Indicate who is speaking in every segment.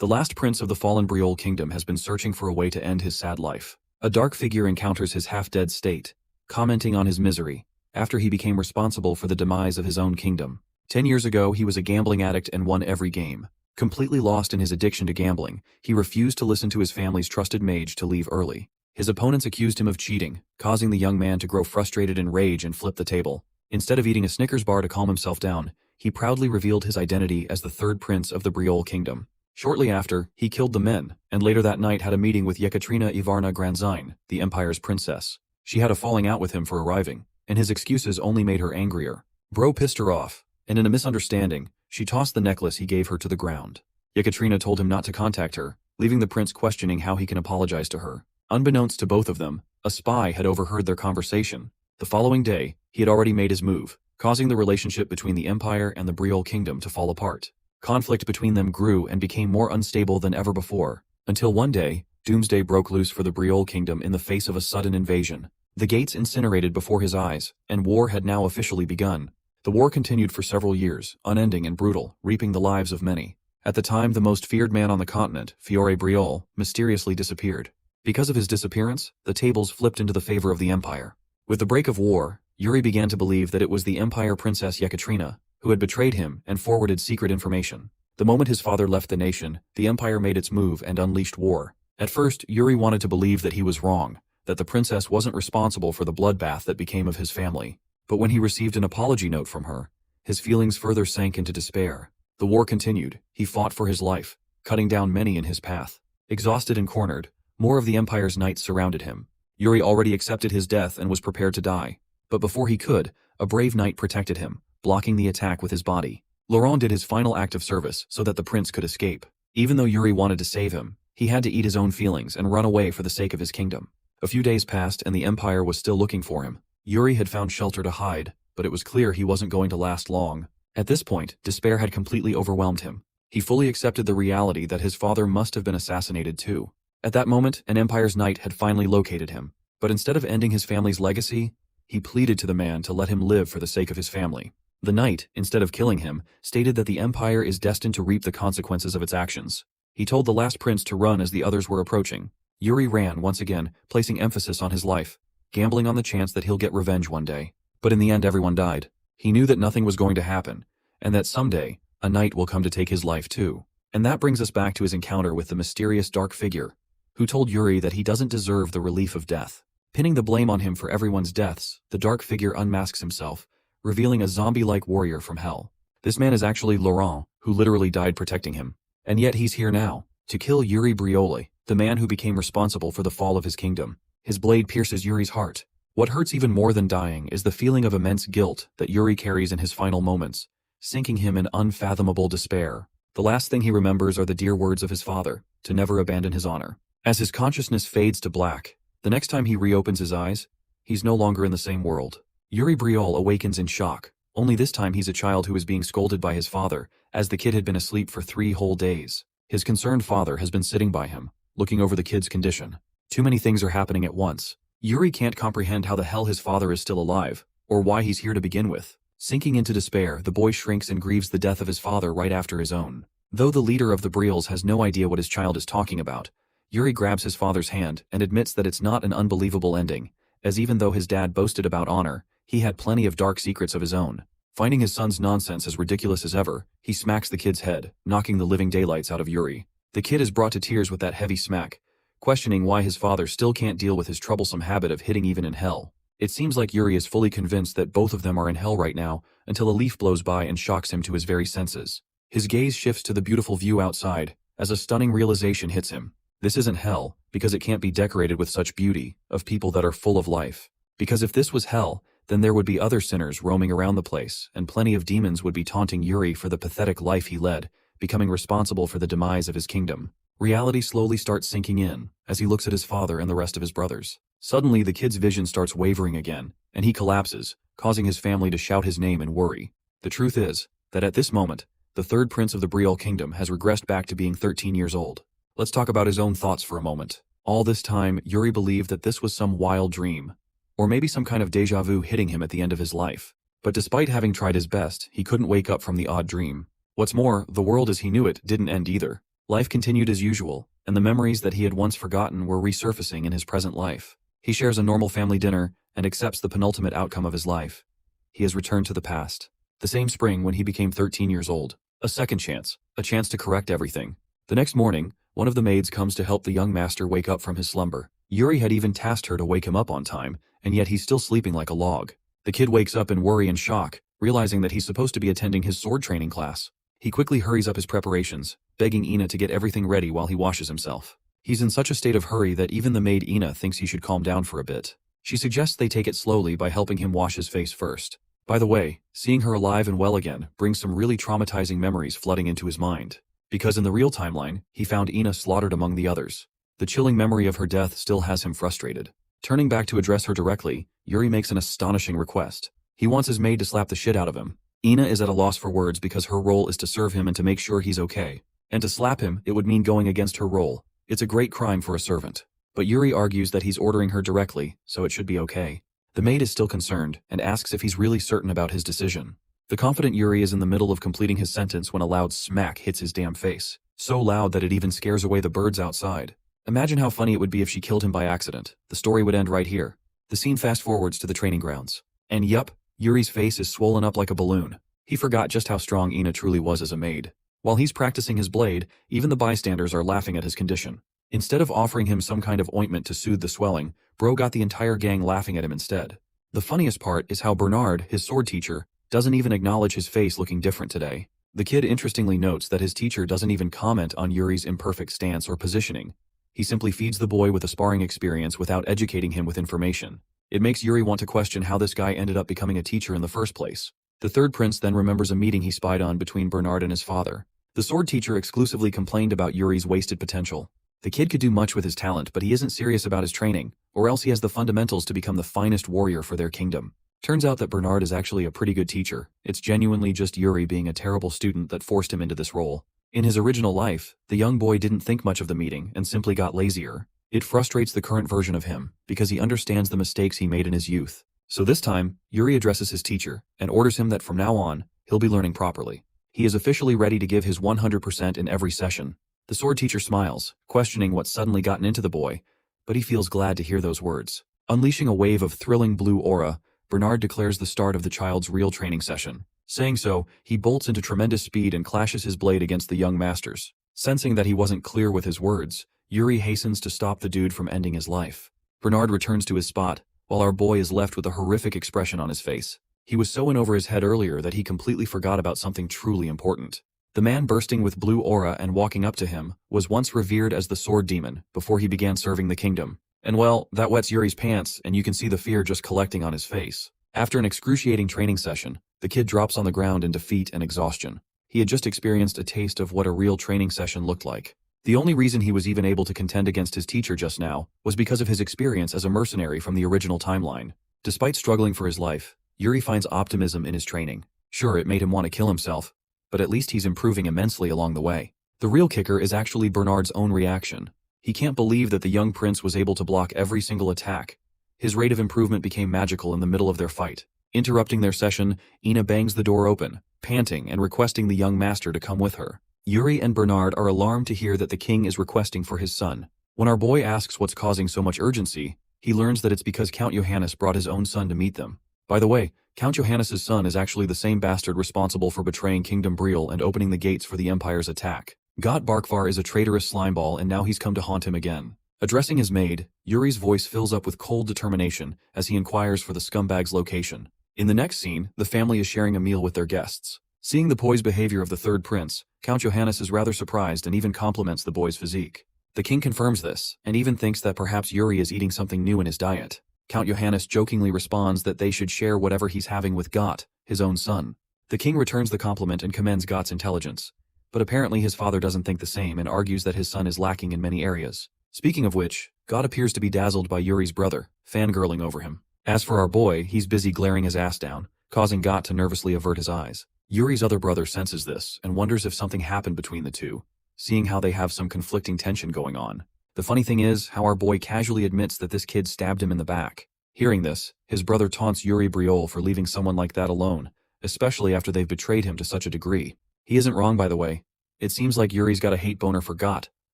Speaker 1: The last prince of the fallen Briol Kingdom has been searching for a way to end his sad life. A dark figure encounters his half-dead state, commenting on his misery, after he became responsible for the demise of his own kingdom. 10 years ago, he was a gambling addict and won every game. Completely lost in his addiction to gambling, he refused to listen to his family's trusted mage to leave early. His opponents accused him of cheating, causing the young man to grow frustrated in rage and flip the table. Instead of eating a Snickers bar to calm himself down, he proudly revealed his identity as the third prince of the Briol Kingdom. Shortly after, he killed the men, and later that night had a meeting with Yekaterina Ivarna Granzine, the empire's princess. She had a falling out with him for arriving, and his excuses only made her angrier. Bro pissed her off, and in a misunderstanding, she tossed the necklace he gave her to the ground. Yekaterina told him not to contact her, leaving the prince questioning how he can apologize to her. Unbeknownst to both of them, a spy had overheard their conversation. The following day, he had already made his move, causing the relationship between the empire and the Briol Kingdom to fall apart. Conflict between them grew and became more unstable than ever before, until one day, doomsday broke loose for the Briol Kingdom in the face of a sudden invasion. The gates incinerated before his eyes, and war had now officially begun. The war continued for several years, unending and brutal, reaping the lives of many. At the time, the most feared man on the continent, Fiore Briol, mysteriously disappeared. Because of his disappearance, the tables flipped into the favor of the empire. With the break of war, Yuri began to believe that it was the Empire Princess Yekaterina who had betrayed him and forwarded secret information. The moment his father left the nation, the empire made its move and unleashed war. At first, Yuri wanted to believe that he was wrong, that the princess wasn't responsible for the bloodbath that became of his family. But when he received an apology note from her, his feelings further sank into despair. The war continued. He fought for his life, cutting down many in his path. Exhausted and cornered, more of the empire's knights surrounded him. Yuri already accepted his death and was prepared to die. But before he could, a brave knight protected him, blocking the attack with his body. Laurent did his final act of service so that the prince could escape. Even though Yuri wanted to save him, he had to eat his own feelings and run away for the sake of his kingdom. A few days passed and the empire was still looking for him. Yuri had found shelter to hide, but it was clear he wasn't going to last long. At this point, despair had completely overwhelmed him. He fully accepted the reality that his father must have been assassinated too. At that moment, an empire's knight had finally located him. But instead of ending his family's legacy, he pleaded to the man to let him live for the sake of his family. The knight, instead of killing him, stated that the empire is destined to reap the consequences of its actions. He told the last prince to run as the others were approaching. Yuri ran once again, placing emphasis on his life, gambling on the chance that he'll get revenge one day. But in the end, everyone died. He knew that nothing was going to happen, and that someday, a knight will come to take his life too. And that brings us back to his encounter with the mysterious dark figure, who told Yuri that he doesn't deserve the relief of death. Pinning the blame on him for everyone's deaths, the dark figure unmasks himself, revealing a zombie-like warrior from hell. This man is actually Laurent, who literally died protecting him. And yet he's here now, to kill Yuri Briol, the man who became responsible for the fall of his kingdom. His blade pierces Yuri's heart. What hurts even more than dying is the feeling of immense guilt that Yuri carries in his final moments, sinking him in unfathomable despair. The last thing he remembers are the dear words of his father, to never abandon his honor. As his consciousness fades to black, the next time he reopens his eyes, he's no longer in the same world. Yuri Briol awakens in shock, only this time he's a child who is being scolded by his father, as the kid had been asleep for 3 whole days. His concerned father has been sitting by him, looking over the kid's condition. Too many things are happening at once. Yuri can't comprehend how the hell his father is still alive, or why he's here to begin with. Sinking into despair, the boy shrinks and grieves the death of his father right after his own. Though the leader of the Briols has no idea what his child is talking about, Yuri grabs his father's hand and admits that it's not an unbelievable ending, as even though his dad boasted about honor, he had plenty of dark secrets of his own. Finding his son's nonsense as ridiculous as ever, he smacks the kid's head, knocking the living daylights out of Yuri. The kid is brought to tears with that heavy smack, questioning why his father still can't deal with his troublesome habit of hitting even in hell. It seems like Yuri is fully convinced that both of them are in hell right now, until a leaf blows by and shocks him to his very senses. His gaze shifts to the beautiful view outside, as a stunning realization hits him. This isn't hell, because it can't be decorated with such beauty, of people that are full of life. Because if this was hell, then there would be other sinners roaming around the place, and plenty of demons would be taunting Yuri for the pathetic life he led, becoming responsible for the demise of his kingdom. Reality slowly starts sinking in, as he looks at his father and the rest of his brothers. Suddenly the kid's vision starts wavering again, and he collapses, causing his family to shout his name in worry. The truth is, that at this moment, the third prince of the Briol Kingdom has regressed back to being 13 years old. Let's talk about his own thoughts for a moment. All this time, Yuri believed that this was some wild dream, or maybe some kind of deja vu hitting him at the end of his life. But despite having tried his best, he couldn't wake up from the odd dream. What's more, the world as he knew it didn't end either. Life continued as usual, and the memories that he had once forgotten were resurfacing in his present life. He shares a normal family dinner and accepts the penultimate outcome of his life. He has returned to the past. The same spring when he became 13 years old. A second chance, a chance to correct everything. The next morning, one of the maids comes to help the young master wake up from his slumber. Yuri had even tasked her to wake him up on time, and yet he's still sleeping like a log. The kid wakes up in worry and shock, realizing that he's supposed to be attending his sword training class. He quickly hurries up his preparations, begging Ina to get everything ready while he washes himself. He's in such a state of hurry that even the maid Ina thinks he should calm down for a bit. She suggests they take it slowly by helping him wash his face first. By the way, seeing her alive and well again brings some really traumatizing memories flooding into his mind. Because in the real timeline, he found Ina slaughtered among the others. The chilling memory of her death still has him frustrated. Turning back to address her directly, Yuri makes an astonishing request. He wants his maid to slap the shit out of him. Ina is at a loss for words because her role is to serve him and to make sure he's okay. And to slap him, it would mean going against her role. It's a great crime for a servant. But Yuri argues that he's ordering her directly, so it should be okay. The maid is still concerned, and asks if he's really certain about his decision. The confident Yuri is in the middle of completing his sentence when a loud smack hits his damn face. So loud that it even scares away the birds outside. Imagine how funny it would be if she killed him by accident. The story would end right here. The scene fast forwards to the training grounds. And yup, Yuri's face is swollen up like a balloon. He forgot just how strong Ina truly was as a maid. While he's practicing his blade, even the bystanders are laughing at his condition. Instead of offering him some kind of ointment to soothe the swelling, Bro got the entire gang laughing at him instead. The funniest part is how Bernard, his sword teacher, doesn't even acknowledge his face looking different today. The kid interestingly notes that his teacher doesn't even comment on Yuri's imperfect stance or positioning. He simply feeds the boy with a sparring experience without educating him with information. It makes Yuri want to question how this guy ended up becoming a teacher in the first place. The third prince then remembers a meeting he spied on between Bernard and his father. The sword teacher exclusively complained about Yuri's wasted potential. The kid could do much with his talent, but he isn't serious about his training, or else he has the fundamentals to become the finest warrior for their kingdom. Turns out that Bernard is actually a pretty good teacher. It's genuinely just Yuri being a terrible student that forced him into this role. In his original life, the young boy didn't think much of the meeting and simply got lazier. It frustrates the current version of him, because he understands the mistakes he made in his youth. So this time, Yuri addresses his teacher, and orders him that from now on, he'll be learning properly. He is officially ready to give his 100% in every session. The sword teacher smiles, questioning what's suddenly gotten into the boy, but he feels glad to hear those words. Unleashing a wave of thrilling blue aura, Bernard declares the start of the child's real training session. Saying so, he bolts into tremendous speed and clashes his blade against the young masters. Sensing that he wasn't clear with his words, Yuri hastens to stop the dude from ending his life. Bernard returns to his spot, while our boy is left with a horrific expression on his face. He was so in over his head earlier that he completely forgot about something truly important. The man bursting with blue aura and walking up to him was once revered as the sword demon before he began serving the kingdom. And well, that wets Yuri's pants and you can see the fear just collecting on his face. After an excruciating training session, the kid drops on the ground in defeat and exhaustion. He had just experienced a taste of what a real training session looked like. The only reason he was even able to contend against his teacher just now was because of his experience as a mercenary from the original timeline. Despite struggling for his life, Yuri finds optimism in his training. Sure, it made him want to kill himself, but at least he's improving immensely along the way. The real kicker is actually Bernard's own reaction. He can't believe that the young prince was able to block every single attack. His rate of improvement became magical in the middle of their fight. Interrupting their session, Ina bangs the door open, panting and requesting the young master to come with her. Yuri and Bernard are alarmed to hear that the king is requesting for his son. When our boy asks what's causing so much urgency, he learns that it's because Count Johannes brought his own son to meet them. By the way, Count Johannes' son is actually the same bastard responsible for betraying Kingdom Briol and opening the gates for the Empire's attack. Got Barkvar is a traitorous slimeball and now he's come to haunt him again. Addressing his maid, Yuri's voice fills up with cold determination as he inquires for the scumbag's location. In the next scene, the family is sharing a meal with their guests. Seeing the poised behavior of the third prince, Count Johannes is rather surprised and even compliments the boy's physique. The king confirms this, and even thinks that perhaps Yuri is eating something new in his diet. Count Johannes jokingly responds that they should share whatever he's having with Gott, his own son. The king returns the compliment and commends Gott's intelligence. But apparently his father doesn't think the same and argues that his son is lacking in many areas. Speaking of which, Gott appears to be dazzled by Yuri's brother, fangirling over him. As for our boy, he's busy glaring his ass down, causing Gott to nervously avert his eyes. Yuri's other brother senses this and wonders if something happened between the two, seeing how they have some conflicting tension going on. The funny thing is how our boy casually admits that this kid stabbed him in the back. Hearing this, his brother taunts Yuri Briol for leaving someone like that alone, especially after they've betrayed him to such a degree. He isn't wrong, by the way. It seems like Yuri's got a hate boner for Got,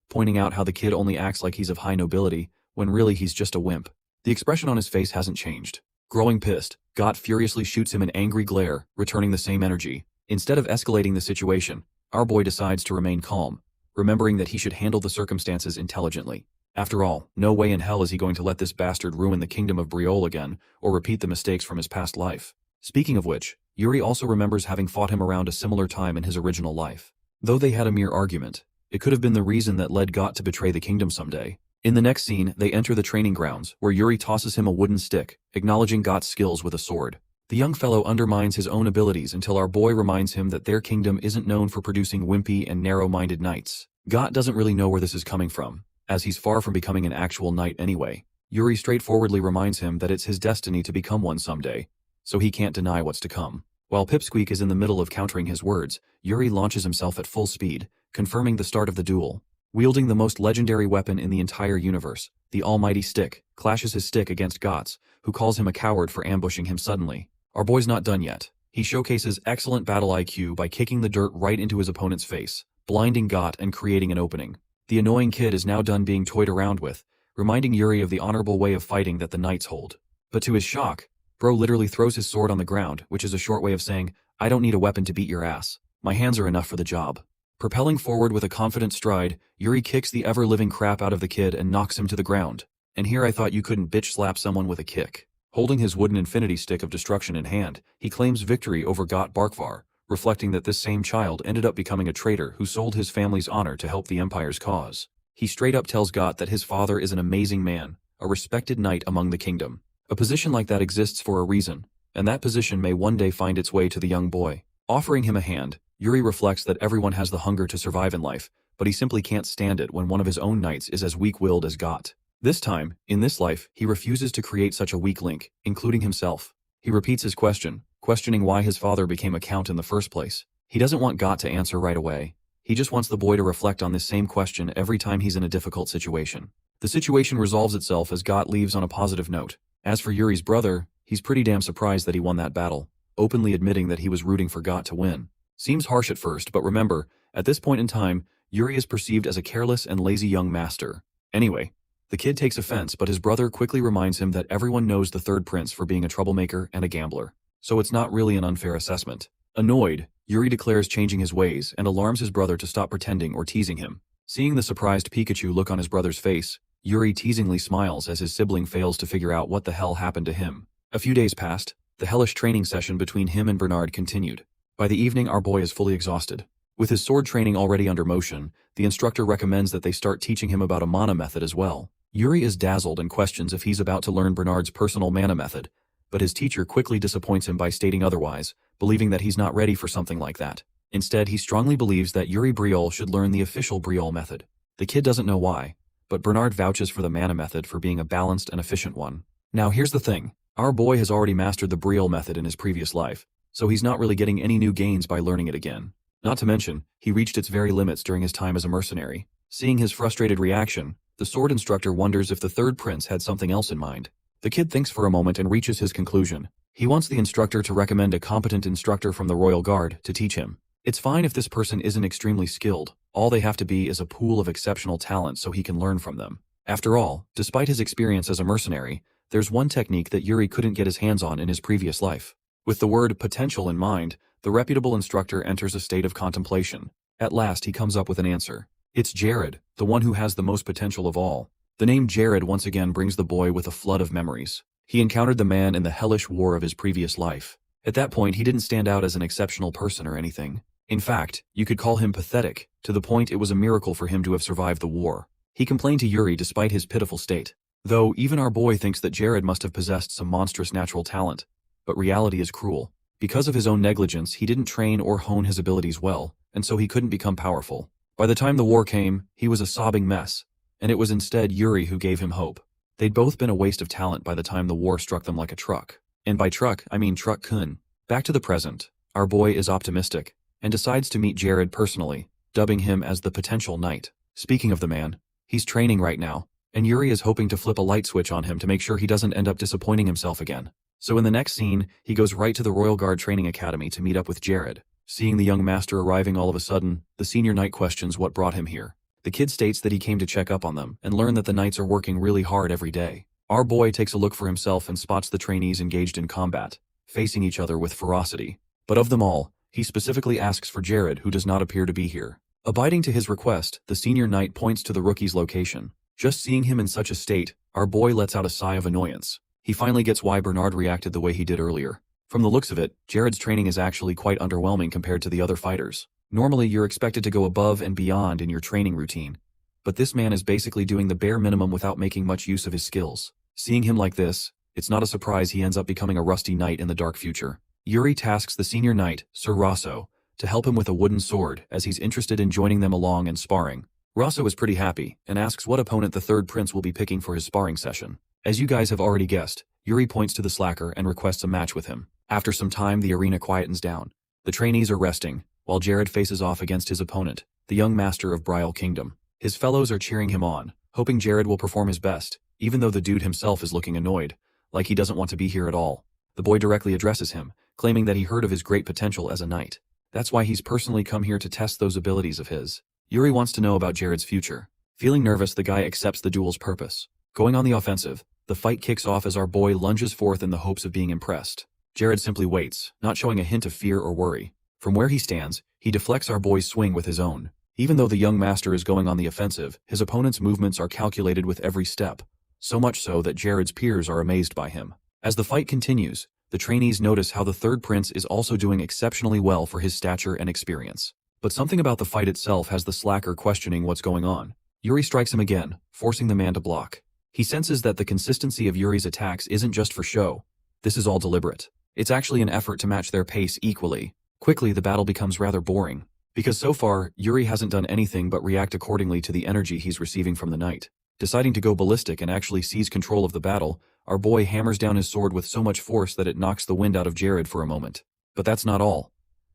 Speaker 1: pointing out how the kid only acts like he's of high nobility, when really he's just a wimp. The expression on his face hasn't changed. Growing pissed, Got furiously shoots him an angry glare, returning the same energy. Instead of escalating the situation, our boy decides to remain calm, remembering that he should handle the circumstances intelligently. After all, no way in hell is he going to let this bastard ruin the kingdom of Briol again, or repeat the mistakes from his past life. Speaking of which, Yuri also remembers having fought him around a similar time in his original life. Though they had a mere argument, it could have been the reason that led Got to betray the kingdom someday. In the next scene, they enter the training grounds, where Yuri tosses him a wooden stick, acknowledging Got's skills with a sword. The young fellow undermines his own abilities until our boy reminds him that their kingdom isn't known for producing wimpy and narrow-minded knights. Got doesn't really know where this is coming from, as he's far from becoming an actual knight anyway. Yuri straightforwardly reminds him that it's his destiny to become one someday, so he can't deny what's to come. While Pipsqueak is in the middle of countering his words, Yuri launches himself at full speed, confirming the start of the duel. Wielding the most legendary weapon in the entire universe, the almighty stick, clashes his stick against Got's, who calls him a coward for ambushing him suddenly. Our boy's not done yet. He showcases excellent battle IQ by kicking the dirt right into his opponent's face, blinding Got and creating an opening. The annoying kid is now done being toyed around with, reminding Yuri of the honorable way of fighting that the knights hold. But to his shock, Bro literally throws his sword on the ground, which is a short way of saying, "I don't need a weapon to beat your ass. My hands are enough for the job." Propelling forward with a confident stride, Yuri kicks the ever-living crap out of the kid and knocks him to the ground. And here I thought you couldn't bitch slap someone with a kick. Holding his wooden infinity stick of destruction in hand, he claims victory over Got Barkvar, reflecting that this same child ended up becoming a traitor who sold his family's honor to help the Empire's cause. He straight up tells Got that his father is an amazing man, a respected knight among the kingdom. A position like that exists for a reason, and that position may one day find its way to the young boy. Offering him a hand, Yuri reflects that everyone has the hunger to survive in life, but he simply can't stand it when one of his own knights is as weak-willed as Got. This time, in this life, he refuses to create such a weak link, including himself. He repeats his question, questioning why his father became a count in the first place. He doesn't want Got to answer right away. He just wants the boy to reflect on this same question every time he's in a difficult situation. The situation resolves itself as Got leaves on a positive note. As for Yuri's brother, he's pretty damn surprised that he won that battle, openly admitting that he was rooting for Got to win. Seems harsh at first, but remember, at this point in time, Yuri is perceived as a careless and lazy young master. Anyway, the kid takes offense, but his brother quickly reminds him that everyone knows the third prince for being a troublemaker and a gambler, so it's not really an unfair assessment. Annoyed, Yuri declares changing his ways and alarms his brother to stop pretending or teasing him. Seeing the surprised Pikachu look on his brother's face, Yuri teasingly smiles as his sibling fails to figure out what the hell happened to him. A few days passed, the hellish training session between him and Bernard continued. By the evening, our boy is fully exhausted. With his sword training already under motion, the instructor recommends that they start teaching him about a mana method as well. Yuri is dazzled and questions if he's about to learn Bernard's personal mana method, but his teacher quickly disappoints him by stating otherwise, believing that he's not ready for something like that. Instead, he strongly believes that Yuri Briol should learn the official Briol method. The kid doesn't know why, but Bernard vouches for the mana method for being a balanced and efficient one. Now here's the thing, our boy has already mastered the Briol method in his previous life, so he's not really getting any new gains by learning it again. Not to mention, he reached its very limits during his time as a mercenary. Seeing his frustrated reaction, the sword instructor wonders if the third prince had something else in mind. The kid thinks for a moment and reaches his conclusion. He wants the instructor to recommend a competent instructor from the royal guard to teach him. It's fine if this person isn't extremely skilled, all they have to be is a pool of exceptional talent so he can learn from them. After all, despite his experience as a mercenary, there's one technique that Yuri couldn't get his hands on in his previous life. With the word potential in mind, the reputable instructor enters a state of contemplation. At last he comes up with an answer. It's Jared, the one who has the most potential of all. The name Jared once again brings the boy with a flood of memories. He encountered the man in the hellish war of his previous life. At that point he didn't stand out as an exceptional person or anything. In fact, you could call him pathetic, to the point it was a miracle for him to have survived the war. He complained to Yuri despite his pitiful state. Though even our boy thinks that Jared must have possessed some monstrous natural talent. But reality is cruel. Because of his own negligence, he didn't train or hone his abilities well, and so he couldn't become powerful. By the time the war came, he was a sobbing mess, and it was instead Yuri who gave him hope. They'd both been a waste of talent by the time the war struck them like a truck. And by truck, I mean truck-kun. Back to the present, our boy is optimistic, and decides to meet Jared personally, dubbing him as the potential knight. Speaking of the man, he's training right now, and Yuri is hoping to flip a light switch on him to make sure he doesn't end up disappointing himself again. So in the next scene, he goes right to the Royal Guard Training Academy to meet up with Jared. Seeing the young master arriving all of a sudden, the senior knight questions what brought him here. The kid states that he came to check up on them and learn that the knights are working really hard every day. Our boy takes a look for himself and spots the trainees engaged in combat, facing each other with ferocity. But of them all, he specifically asks for Jared, who does not appear to be here. Abiding to his request, the senior knight points to the rookie's location. Just seeing him in such a state, our boy lets out a sigh of annoyance. He finally gets why Bernard reacted the way he did earlier. From the looks of it, Jared's training is actually quite underwhelming compared to the other fighters. Normally you're expected to go above and beyond in your training routine. But this man is basically doing the bare minimum without making much use of his skills. Seeing him like this, it's not a surprise he ends up becoming a rusty knight in the dark future. Yuri tasks the senior knight, Sir Rosso, to help him with a wooden sword as he's interested in joining them along and sparring. Rosso is pretty happy and asks what opponent the third prince will be picking for his sparring session. As you guys have already guessed, Yuri points to the slacker and requests a match with him. After some time, the arena quietens down. The trainees are resting, while Jared faces off against his opponent, the young master of Briol Kingdom. His fellows are cheering him on, hoping Jared will perform his best, even though the dude himself is looking annoyed, like he doesn't want to be here at all. The boy directly addresses him, claiming that he heard of his great potential as a knight. That's why he's personally come here to test those abilities of his. Yuri wants to know about Jared's future. Feeling nervous, the guy accepts the duel's purpose. Going on the offensive, the fight kicks off as our boy lunges forth in the hopes of being impressed. Jared simply waits, not showing a hint of fear or worry. From where he stands, he deflects our boy's swing with his own. Even though the young master is going on the offensive, his opponent's movements are calculated with every step, so much so that Jared's peers are amazed by him. As the fight continues, the trainees notice how the third prince is also doing exceptionally well for his stature and experience. But something about the fight itself has the slacker questioning what's going on. Yuri strikes him again, forcing the man to block. He senses that the consistency of Yuri's attacks isn't just for show. This is all deliberate. It's actually an effort to match their pace equally. Quickly, the battle becomes rather boring, because so far, Yuri hasn't done anything but react accordingly to the energy he's receiving from the knight. Deciding to go ballistic and actually seize control of the battle, our boy hammers down his sword with so much force that it knocks the wind out of Jared for a moment. But that's not all.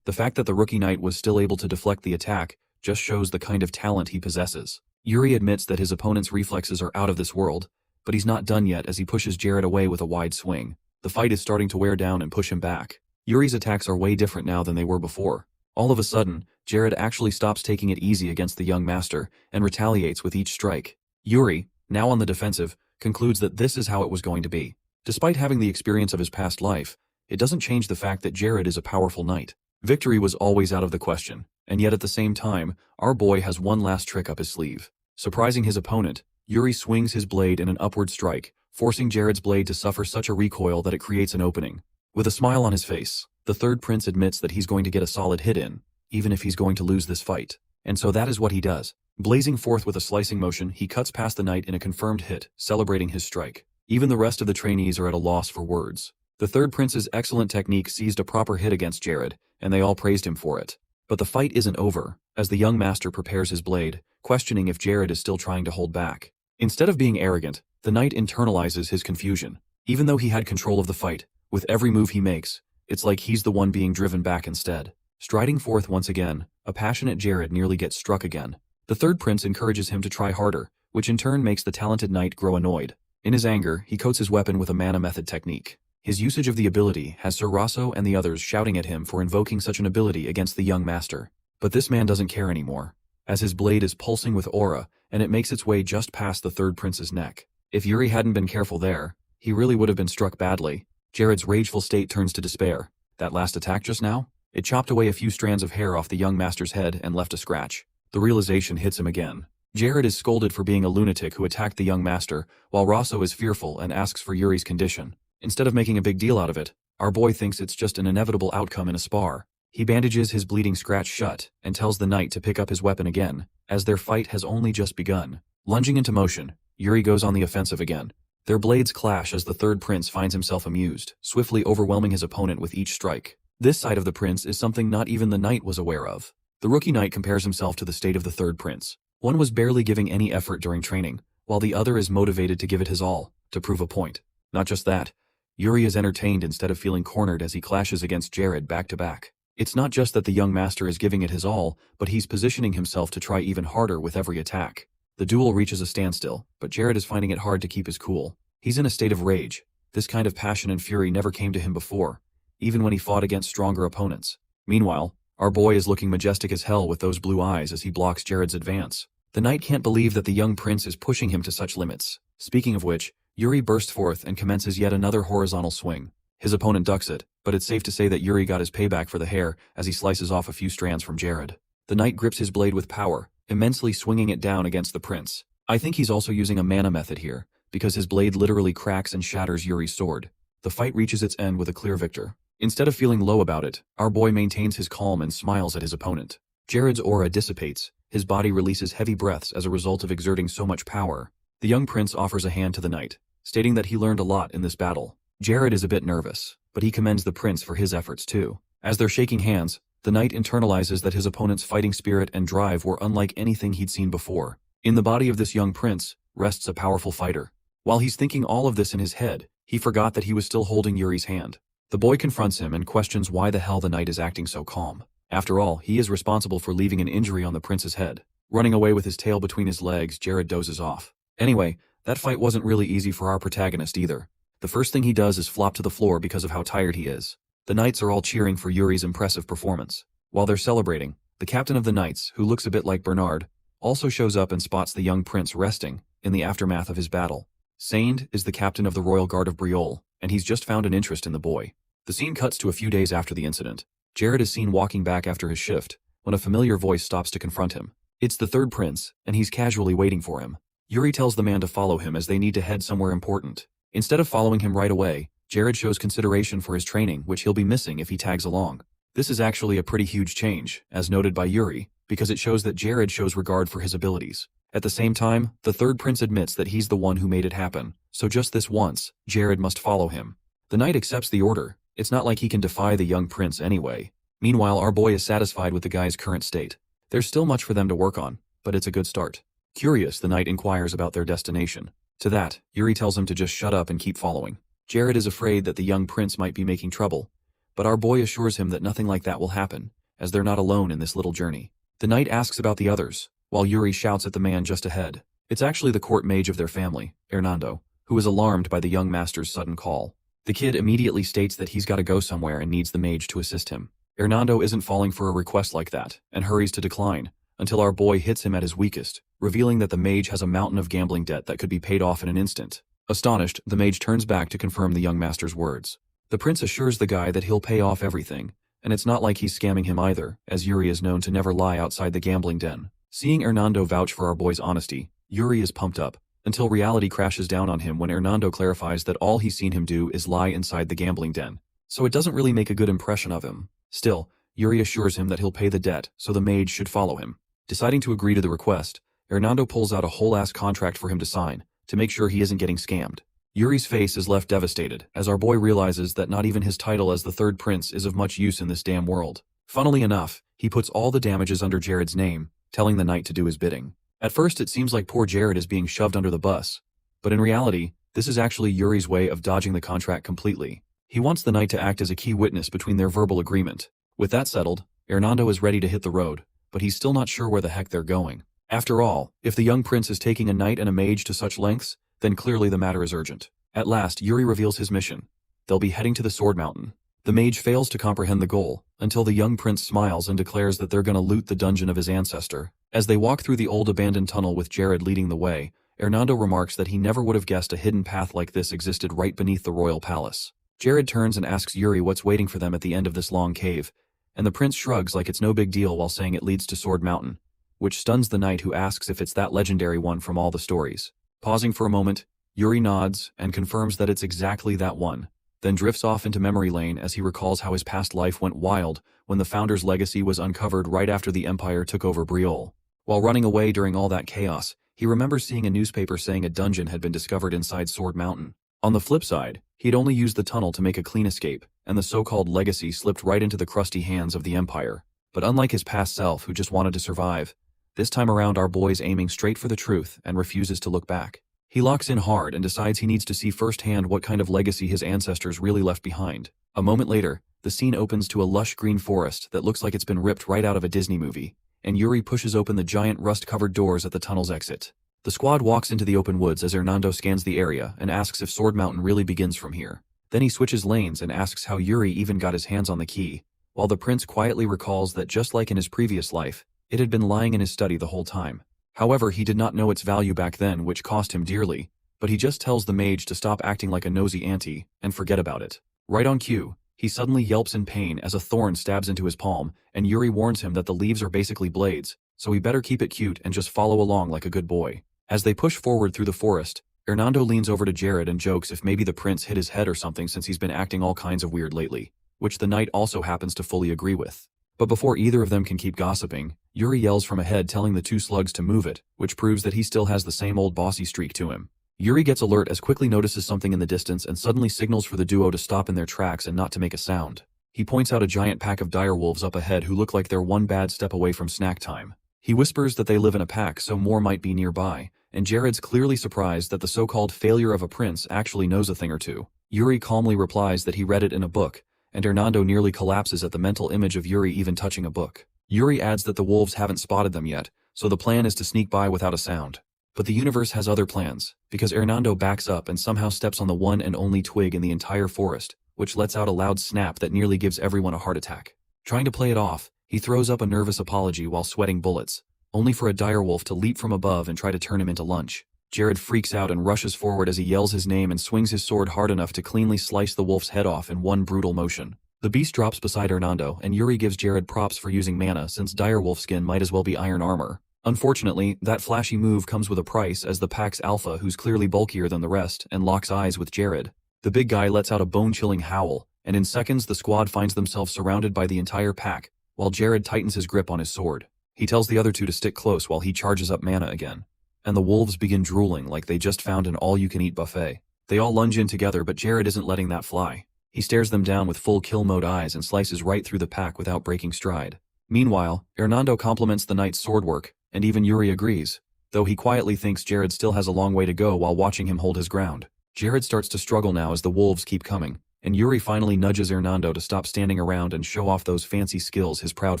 Speaker 1: The fact that the rookie knight was still able to deflect the attack just shows the kind of talent he possesses. Yuri admits that his opponent's reflexes are out of this world, but he's not done yet as he pushes Jared away with a wide swing. The fight is starting to wear down and push him back. Yuri's attacks are way different now than they were before. All of a sudden, Jared actually stops taking it easy against the young master and retaliates with each strike. Yuri, now on the defensive, concludes that this is how it was going to be. Despite having the experience of his past life, it doesn't change the fact that Jared is a powerful knight. Victory was always out of the question, and yet at the same time, our boy has one last trick up his sleeve. Surprising his opponent, Yuri swings his blade in an upward strike, forcing Jared's blade to suffer such a recoil that it creates an opening. With a smile on his face, the third prince admits that he's going to get a solid hit in, even if he's going to lose this fight. And so that is what he does. Blazing forth with a slicing motion, he cuts past the knight in a confirmed hit, celebrating his strike. Even the rest of the trainees are at a loss for words. The third prince's excellent technique seized a proper hit against Jared, and they all praised him for it. But the fight isn't over, as the young master prepares his blade, questioning if Jared is still trying to hold back. Instead of being arrogant, the knight internalizes his confusion. Even though he had control of the fight, with every move he makes, it's like he's the one being driven back instead. Striding forth once again, a passionate Jared nearly gets struck again. The third prince encourages him to try harder, which in turn makes the talented knight grow annoyed. In his anger, he coats his weapon with a mana method technique. His usage of the ability has Sir Rosso and the others shouting at him for invoking such an ability against the young master. But this man doesn't care anymore, as his blade is pulsing with aura, and it makes its way just past the third prince's neck. If Yuri hadn't been careful there, he really would have been struck badly. Jared's rageful state turns to despair. That last attack just now? It chopped away a few strands of hair off the young master's head and left a scratch. The realization hits him again. Jared is scolded for being a lunatic who attacked the young master, while Rosso is fearful and asks for Yuri's condition. Instead of making a big deal out of it, our boy thinks it's just an inevitable outcome in a spar. He bandages his bleeding scratch shut and tells the knight to pick up his weapon again, as their fight has only just begun. Lunging into motion, Yuri goes on the offensive again. Their blades clash as the third prince finds himself amused, swiftly overwhelming his opponent with each strike. This side of the prince is something not even the knight was aware of. The rookie knight compares himself to the state of the third prince. One was barely giving any effort during training, while the other is motivated to give it his all, to prove a point. Not just that, Yuri is entertained instead of feeling cornered as he clashes against Jared back to back. It's not just that the young master is giving it his all, but he's positioning himself to try even harder with every attack. The duel reaches a standstill, but Jared is finding it hard to keep his cool. He's in a state of rage. This kind of passion and fury never came to him before, even when he fought against stronger opponents. Meanwhile, Our boy is looking majestic as hell with those blue eyes as he blocks Jared's advance. The knight can't believe that the young prince is pushing him to such limits. Speaking of which, Yuri bursts forth and commences yet another horizontal swing. His opponent ducks it, but it's safe to say that Yuri got his payback for the hair as he slices off a few strands from Jared. The knight grips his blade with power, immensely swinging it down against the prince. I think he's also using a mana method here, because his blade literally cracks and shatters Yuri's sword. The fight reaches its end with a clear victor. Instead of feeling low about it, our boy maintains his calm and smiles at his opponent. Jared's aura dissipates, his body releases heavy breaths as a result of exerting so much power. The young prince offers a hand to the knight, stating that he learned a lot in this battle. Jared is a bit nervous, but he commends the prince for his efforts too. As they're shaking hands, the knight internalizes that his opponent's fighting spirit and drive were unlike anything he'd seen before. In the body of this young prince rests a powerful fighter. While he's thinking all of this in his head, he forgot that he was still holding Yuri's hand. The boy confronts him and questions why the hell the knight is acting so calm. After all, he is responsible for leaving an injury on the prince's head. Running away with his tail between his legs, Jared dozes off. Anyway, that fight wasn't really easy for our protagonist either. The first thing he does is flop to the floor because of how tired he is. The knights are all cheering for Yuri's impressive performance. While they're celebrating, the captain of the knights, who looks a bit like Bernard, also shows up and spots the young prince resting in the aftermath of his battle. Sand is the captain of the royal guard of Briol, and he's just found an interest in the boy. The scene cuts to a few days after the incident. Jared is seen walking back after his shift, when a familiar voice stops to confront him. It's the third prince, and he's casually waiting for him. Yuri tells the man to follow him as they need to head somewhere important. Instead of following him right away, Jared shows consideration for his training, which he'll be missing if he tags along. This is actually a pretty huge change, as noted by Yuri, because it shows that Jared shows regard for his abilities. At the same time, the third prince admits that he's the one who made it happen, so just this once, Jared must follow him. The knight accepts the order. It's not like he can defy the young prince anyway. Meanwhile, our boy is satisfied with the guy's current state. There's still much for them to work on, but it's a good start. Curious, the knight inquires about their destination. To that, Yuri tells him to just shut up and keep following. Jared is afraid that the young prince might be making trouble, but our boy assures him that nothing like that will happen, as they're not alone in this little journey. The knight asks about the others, while Yuri shouts at the man just ahead. It's actually the court mage of their family, Hernando, who is alarmed by the young master's sudden call. The kid immediately states that he's got to go somewhere and needs the mage to assist him. Hernando isn't falling for a request like that, and hurries to decline, until our boy hits him at his weakest, revealing that the mage has a mountain of gambling debt that could be paid off in an instant. Astonished, the mage turns back to confirm the young master's words. The prince assures the guy that he'll pay off everything, and it's not like he's scamming him either, as Yuri is known to never lie outside the gambling den. Seeing Hernando vouch for our boy's honesty, Yuri is pumped up, until reality crashes down on him when Hernando clarifies that all he's seen him do is lie inside the gambling den. So it doesn't really make a good impression of him. Still, Yuri assures him that he'll pay the debt, so the mage should follow him. Deciding to agree to the request, Hernando pulls out a whole-ass contract for him to sign, to make sure he isn't getting scammed. Yuri's face is left devastated, as our boy realizes that not even his title as the third prince is of much use in this damn world. Funnily enough, he puts all the damages under Jared's name, telling the knight to do his bidding. At first it seems like poor Jared is being shoved under the bus, but in reality, this is actually Yuri's way of dodging the contract completely. He wants the knight to act as a key witness between their verbal agreement. With that settled, Hernando is ready to hit the road, but he's still not sure where the heck they're going. After all, if the young prince is taking a knight and a mage to such lengths, then clearly the matter is urgent. At last, Yuri reveals his mission. They'll be heading to the Sword Mountain. The mage fails to comprehend the goal, until the young prince smiles and declares that they're gonna loot the dungeon of his ancestor. As they walk through the old abandoned tunnel with Jared leading the way, Hernando remarks that he never would have guessed a hidden path like this existed right beneath the royal palace. Jared turns and asks Yuri what's waiting for them at the end of this long cave, and the prince shrugs like it's no big deal while saying it leads to Sword Mountain, which stuns the knight, who asks if it's that legendary one from all the stories. Pausing for a moment, Yuri nods and confirms that it's exactly that one, then drifts off into memory lane as he recalls how his past life went wild when the founder's legacy was uncovered right after the Empire took over Briol. While running away during all that chaos, he remembers seeing a newspaper saying a dungeon had been discovered inside Sword Mountain. On the flip side, he'd only used the tunnel to make a clean escape, and the so-called legacy slipped right into the crusty hands of the Empire. But unlike his past self who just wanted to survive, this time around our boy's aiming straight for the truth and refuses to look back. He locks in hard and decides he needs to see firsthand what kind of legacy his ancestors really left behind. A moment later, the scene opens to a lush green forest that looks like it's been ripped right out of a Disney movie, and Yuri pushes open the giant rust-covered doors at the tunnel's exit. The squad walks into the open woods as Hernando scans the area and asks if Sword Mountain really begins from here. Then he switches lanes and asks how Yuri even got his hands on the key, while the prince quietly recalls that just like in his previous life, it had been lying in his study the whole time. However, he did not know its value back then, which cost him dearly, but he just tells the mage to stop acting like a nosy auntie and forget about it. Right on cue, he suddenly yelps in pain as a thorn stabs into his palm, and Yuri warns him that the leaves are basically blades, so he better keep it cute and just follow along like a good boy. As they push forward through the forest, Hernando leans over to Jared and jokes if maybe the prince hit his head or something since he's been acting all kinds of weird lately, which the knight also happens to fully agree with. But before either of them can keep gossiping, Yuri yells from ahead telling the two slugs to move it, which proves that he still has the same old bossy streak to him. Yuri gets alert as quickly notices something in the distance and suddenly signals for the duo to stop in their tracks and not to make a sound. He points out a giant pack of direwolves up ahead who look like they're one bad step away from snack time. He whispers that they live in a pack so more might be nearby, and Jared's clearly surprised that the so-called failure of a prince actually knows a thing or two. Yuri calmly replies that he read it in a book, and Hernando nearly collapses at the mental image of Yuri even touching a book. Yuri adds that the wolves haven't spotted them yet, so the plan is to sneak by without a sound. But the universe has other plans, because Hernando backs up and somehow steps on the one and only twig in the entire forest, which lets out a loud snap that nearly gives everyone a heart attack. Trying to play it off, he throws up a nervous apology while sweating bullets, only for a direwolf to leap from above and try to turn him into lunch. Jared freaks out and rushes forward as he yells his name and swings his sword hard enough to cleanly slice the wolf's head off in one brutal motion. The beast drops beside Hernando, and Yuri gives Jared props for using mana since direwolf skin might as well be iron armor. Unfortunately, that flashy move comes with a price as the pack's alpha, who's clearly bulkier than the rest, and locks eyes with Jared. The big guy lets out a bone-chilling howl, and in seconds the squad finds themselves surrounded by the entire pack, while Jared tightens his grip on his sword. He tells the other two to stick close while he charges up mana again. And the wolves begin drooling like they just found an all-you-can-eat buffet. They all lunge in together, but Jared isn't letting that fly. He stares them down with full kill mode eyes and slices right through the pack without breaking stride. Meanwhile, Hernando compliments the knight's sword work, and even Yuri agrees, though he quietly thinks Jared still has a long way to go while watching him hold his ground. Jared starts to struggle now as the wolves keep coming, and Yuri finally nudges Hernando to stop standing around and show off those fancy skills his proud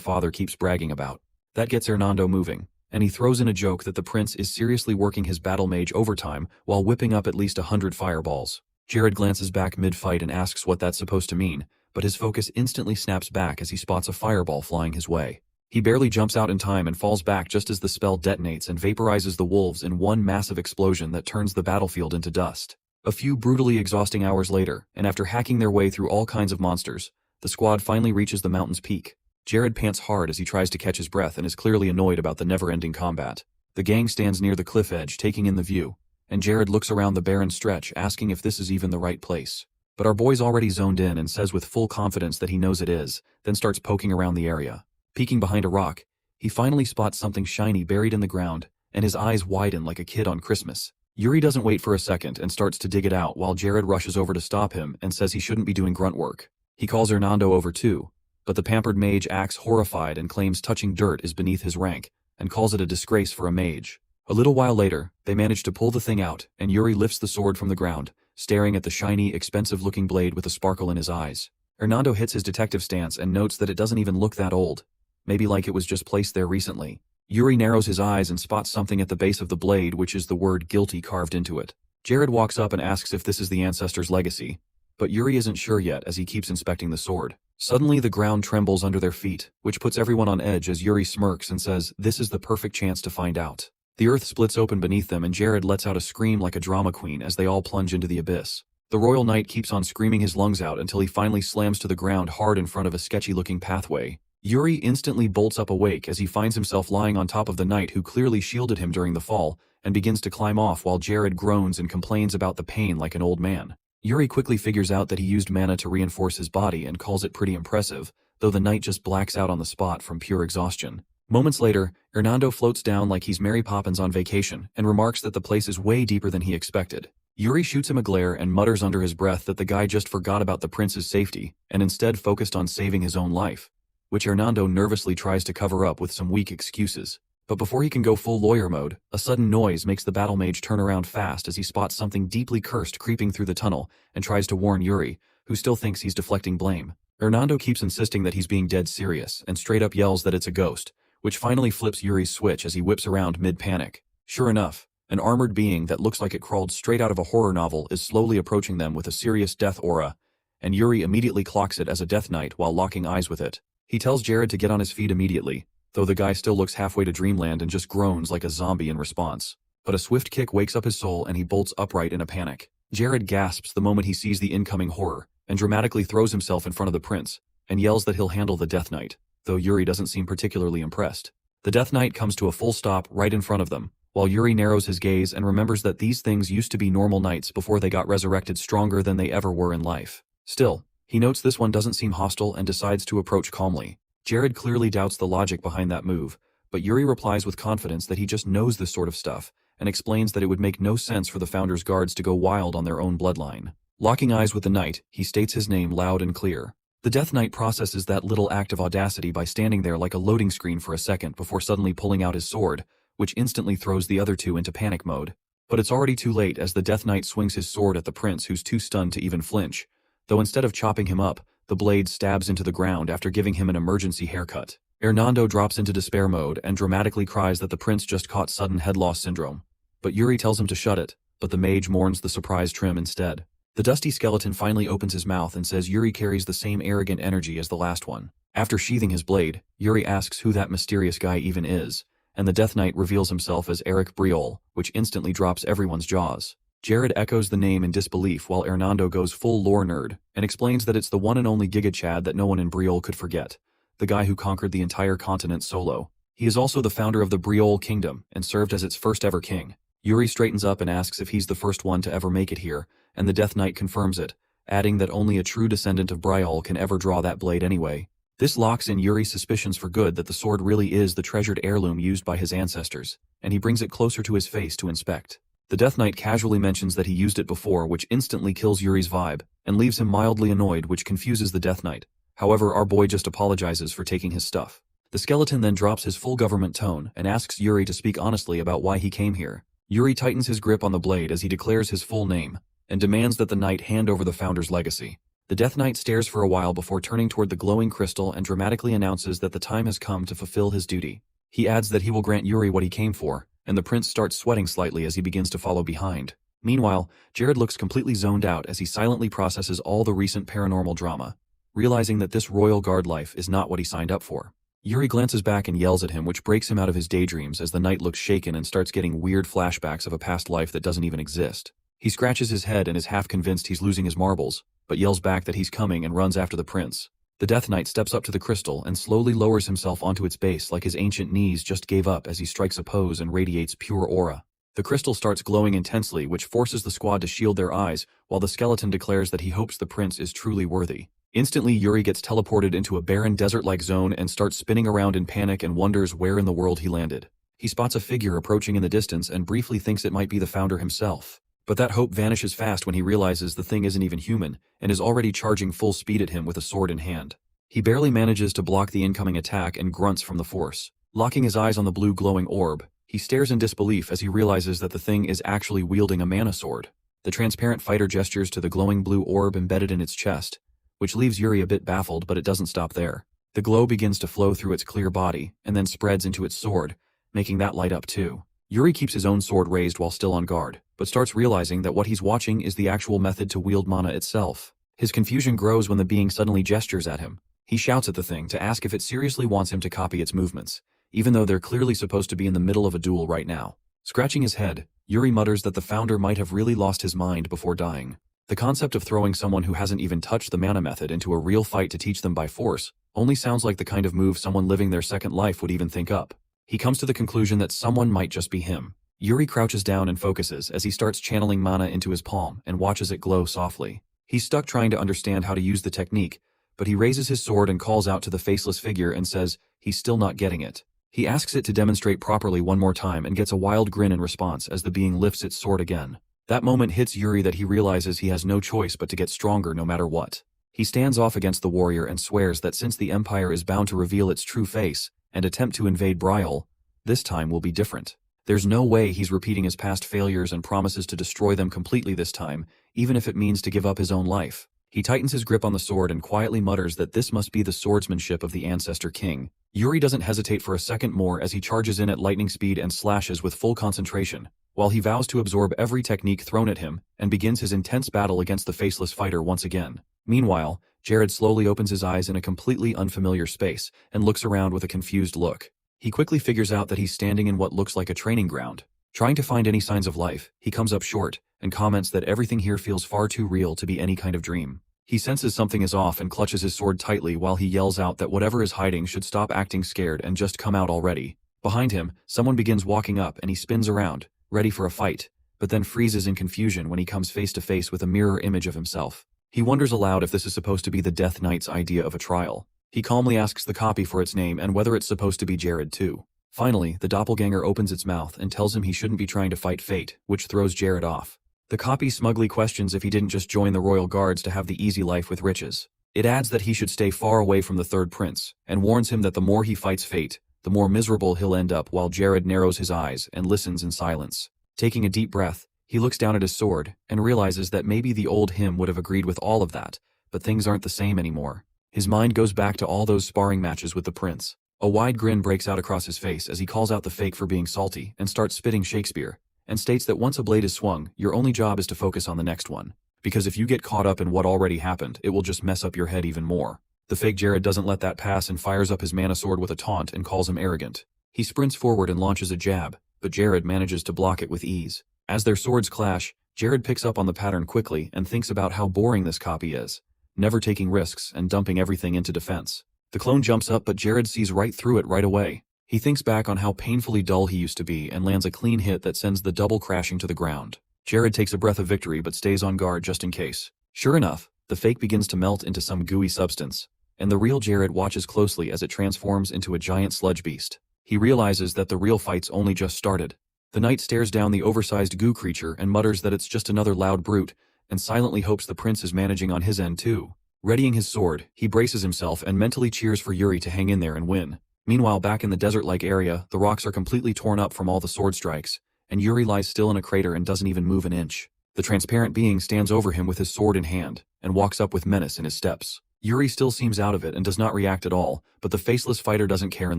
Speaker 1: father keeps bragging about. That gets Hernando moving, and he throws in a joke that the prince is seriously working his battle mage overtime while whipping up at least 100 fireballs. Jared glances back mid-fight and asks what that's supposed to mean, but his focus instantly snaps back as he spots a fireball flying his way. He barely jumps out in time and falls back just as the spell detonates and vaporizes the wolves in one massive explosion that turns the battlefield into dust. A few brutally exhausting hours later, and after hacking their way through all kinds of monsters, the squad finally reaches the mountain's peak. Jared pants hard as he tries to catch his breath and is clearly annoyed about the never-ending combat. The gang stands near the cliff edge taking in the view, and Jared looks around the barren stretch asking if this is even the right place. But our boy's already zoned in and says with full confidence that he knows it is, then starts poking around the area. Peeking behind a rock, he finally spots something shiny buried in the ground, and his eyes widen like a kid on Christmas. Yuri doesn't wait for a second and starts to dig it out while Jared rushes over to stop him and says he shouldn't be doing grunt work. He calls Hernando over too, but the pampered mage acts horrified and claims touching dirt is beneath his rank, and calls it a disgrace for a mage. A little while later, they manage to pull the thing out, and Yuri lifts the sword from the ground, staring at the shiny, expensive-looking blade with a sparkle in his eyes. Hernando hits his detective stance and notes that it doesn't even look that old. Maybe like it was just placed there recently. Yuri narrows his eyes and spots something at the base of the blade, which is the word guilty carved into it. Jared walks up and asks if this is the ancestor's legacy, but Yuri isn't sure yet as he keeps inspecting the sword. Suddenly the ground trembles under their feet, which puts everyone on edge as Yuri smirks and says this is the perfect chance to find out. The earth splits open beneath them and Jared lets out a scream like a drama queen as they all plunge into the abyss. The royal knight keeps on screaming his lungs out until he finally slams to the ground hard in front of a sketchy-looking pathway. Yuri instantly bolts up awake as he finds himself lying on top of the knight who clearly shielded him during the fall, and begins to climb off while Jared groans and complains about the pain like an old man. Yuri quickly figures out that he used mana to reinforce his body and calls it pretty impressive, though the knight just blacks out on the spot from pure exhaustion. Moments later, Hernando floats down like he's Mary Poppins on vacation and remarks that the place is way deeper than he expected. Yuri shoots him a glare and mutters under his breath that the guy just forgot about the prince's safety and instead focused on saving his own life, which Hernando nervously tries to cover up with some weak excuses. But before he can go full lawyer mode, a sudden noise makes the battle mage turn around fast as he spots something deeply cursed creeping through the tunnel and tries to warn Yuri, who still thinks he's deflecting blame. Hernando keeps insisting that he's being dead serious and straight up yells that it's a ghost, which finally flips Yuri's switch as he whips around mid-panic. Sure enough, an armored being that looks like it crawled straight out of a horror novel is slowly approaching them with a serious death aura, and Yuri immediately clocks it as a Death Knight while locking eyes with it. He tells Jared to get on his feet immediately, though the guy still looks halfway to dreamland and just groans like a zombie in response. But a swift kick wakes up his soul and he bolts upright in a panic. Jared gasps the moment he sees the incoming horror, and dramatically throws himself in front of the prince, and yells that he'll handle the Death Knight, though Yuri doesn't seem particularly impressed. The Death Knight comes to a full stop right in front of them, while Yuri narrows his gaze and remembers that these things used to be normal knights before they got resurrected stronger than they ever were in life. Still, he notes this one doesn't seem hostile and decides to approach calmly. Jared clearly doubts the logic behind that move, but Yuri replies with confidence that he just knows this sort of stuff, and explains that it would make no sense for the Founder's guards to go wild on their own bloodline. Locking eyes with the knight, he states his name loud and clear. The Death Knight processes that little act of audacity by standing there like a loading screen for a second before suddenly pulling out his sword, which instantly throws the other two into panic mode. But it's already too late as the Death Knight swings his sword at the prince, who's too stunned to even flinch, though instead of chopping him up, the blade stabs into the ground after giving him an emergency haircut. Hernando drops into despair mode and dramatically cries that the prince just caught sudden head loss syndrome. But Yuri tells him to shut it, but the mage mourns the surprise trim instead. The dusty skeleton finally opens his mouth and says Yuri carries the same arrogant energy as the last one. After sheathing his blade, Yuri asks who that mysterious guy even is, and the Death Knight reveals himself as Briol, which instantly drops everyone's jaws. Jared echoes the name in disbelief while Hernando goes full lore nerd, and explains that it's the one and only Giga Chad that no one in Briol could forget, the guy who conquered the entire continent solo. He is also the founder of the Briol Kingdom, and served as its first ever king. Yuri straightens up and asks if he's the first one to ever make it here, and the Death Knight confirms it, adding that only a true descendant of Briol can ever draw that blade anyway. This locks in Yuri's suspicions for good that the sword really is the treasured heirloom used by his ancestors, and he brings it closer to his face to inspect. The Death Knight casually mentions that he used it before, which instantly kills Yuri's vibe, and leaves him mildly annoyed, which confuses the Death Knight. However, our boy just apologizes for taking his stuff. The skeleton then drops his full government tone and asks Yuri to speak honestly about why he came here. Yuri tightens his grip on the blade as he declares his full name, and demands that the knight hand over the Founder's legacy. The Death Knight stares for a while before turning toward the glowing crystal and dramatically announces that the time has come to fulfill his duty. He adds that he will grant Yuri what he came for, and the prince starts sweating slightly as he begins to follow behind. Meanwhile, Jared looks completely zoned out as he silently processes all the recent paranormal drama, realizing that this royal guard life is not what he signed up for. Yuri glances back and yells at him, which breaks him out of his daydreams as the knight looks shaken and starts getting weird flashbacks of a past life that doesn't even exist. He scratches his head and is half convinced he's losing his marbles, but yells back that he's coming and runs after the prince. The Death Knight steps up to the crystal and slowly lowers himself onto its base like his ancient knees just gave up as he strikes a pose and radiates pure aura. The crystal starts glowing intensely, which forces the squad to shield their eyes, while the skeleton declares that he hopes the prince is truly worthy. Instantly, Yuri gets teleported into a barren desert-like zone and starts spinning around in panic and wonders where in the world he landed. He spots a figure approaching in the distance and briefly thinks it might be the Founder himself. But that hope vanishes fast when he realizes the thing isn't even human, and is already charging full speed at him with a sword in hand. He barely manages to block the incoming attack and grunts from the force. Locking his eyes on the blue glowing orb, he stares in disbelief as he realizes that the thing is actually wielding a mana sword. The transparent fighter gestures to the glowing blue orb embedded in its chest, which leaves Yuri a bit baffled, but it doesn't stop there. The glow begins to flow through its clear body, and then spreads into its sword, making that light up too. Yuri keeps his own sword raised while still on guard, but starts realizing that what he's watching is the actual method to wield mana itself. His confusion grows when the being suddenly gestures at him. He shouts at the thing to ask if it seriously wants him to copy its movements, even though they're clearly supposed to be in the middle of a duel right now. Scratching his head, Yuri mutters that the Founder might have really lost his mind before dying. The concept of throwing someone who hasn't even touched the mana method into a real fight to teach them by force only sounds like the kind of move someone living their second life would even think up. He comes to the conclusion that someone might just be him. Yuri crouches down and focuses as he starts channeling mana into his palm and watches it glow softly. He's stuck trying to understand how to use the technique, but he raises his sword and calls out to the faceless figure and says he's still not getting it. He asks it to demonstrate properly one more time and gets a wild grin in response as the being lifts its sword again. That moment hits Yuri that he realizes he has no choice but to get stronger no matter what. He stands off against the warrior and swears that since the Empire is bound to reveal its true face and attempt to invade Briol, this time will be different. There's no way he's repeating his past failures and promises to destroy them completely this time, even if it means to give up his own life. He tightens his grip on the sword and quietly mutters that this must be the swordsmanship of the Ancestor King. Yuri doesn't hesitate for a second more as he charges in at lightning speed and slashes with full concentration, while he vows to absorb every technique thrown at him and begins his intense battle against the faceless fighter once again. Meanwhile, Jared slowly opens his eyes in a completely unfamiliar space and looks around with a confused look. He quickly figures out that he's standing in what looks like a training ground. Trying to find any signs of life, he comes up short and comments that everything here feels far too real to be any kind of dream. He senses something is off and clutches his sword tightly while he yells out that whatever is hiding should stop acting scared and just come out already. Behind him, someone begins walking up and he spins around, ready for a fight, but then freezes in confusion when he comes face to face with a mirror image of himself. He wonders aloud if this is supposed to be the Death Knight's idea of a trial. He calmly asks the copy for its name and whether it's supposed to be Jared too. Finally, the doppelganger opens its mouth and tells him he shouldn't be trying to fight fate, which throws Jared off. The copy smugly questions if he didn't just join the royal guards to have the easy life with riches. It adds that he should stay far away from the third prince, and warns him that the more he fights fate, the more miserable he'll end up, while Jared narrows his eyes and listens in silence. Taking a deep breath, he looks down at his sword and realizes that maybe the old him would have agreed with all of that, but things aren't the same anymore. His mind goes back to all those sparring matches with the prince. A wide grin breaks out across his face as he calls out the fake for being salty and starts spitting Shakespeare, and states that once a blade is swung, your only job is to focus on the next one. Because if you get caught up in what already happened, it will just mess up your head even more. The fake Jared doesn't let that pass and fires up his mana sword with a taunt and calls him arrogant. He sprints forward and launches a jab, but Jared manages to block it with ease. As their swords clash, Jared picks up on the pattern quickly and thinks about how boring this copy is, never taking risks and dumping everything into defense. The clone jumps up, but Jared sees right through it right away. He thinks back on how painfully dull he used to be and lands a clean hit that sends the double crashing to the ground. Jared takes a breath of victory but stays on guard just in case. Sure enough, the fake begins to melt into some gooey substance, and the real Jared watches closely as it transforms into a giant sludge beast. He realizes that the real fight's only just started. The knight stares down the oversized goo creature and mutters that it's just another loud brute, and silently hopes the prince is managing on his end too. Readying his sword, he braces himself and mentally cheers for Yuri to hang in there and win. Meanwhile, back in the desert-like area, the rocks are completely torn up from all the sword strikes, and Yuri lies still in a crater and doesn't even move an inch. The transparent being stands over him with his sword in hand, and walks up with menace in his steps. Yuri still seems out of it and does not react at all, but the faceless fighter doesn't care in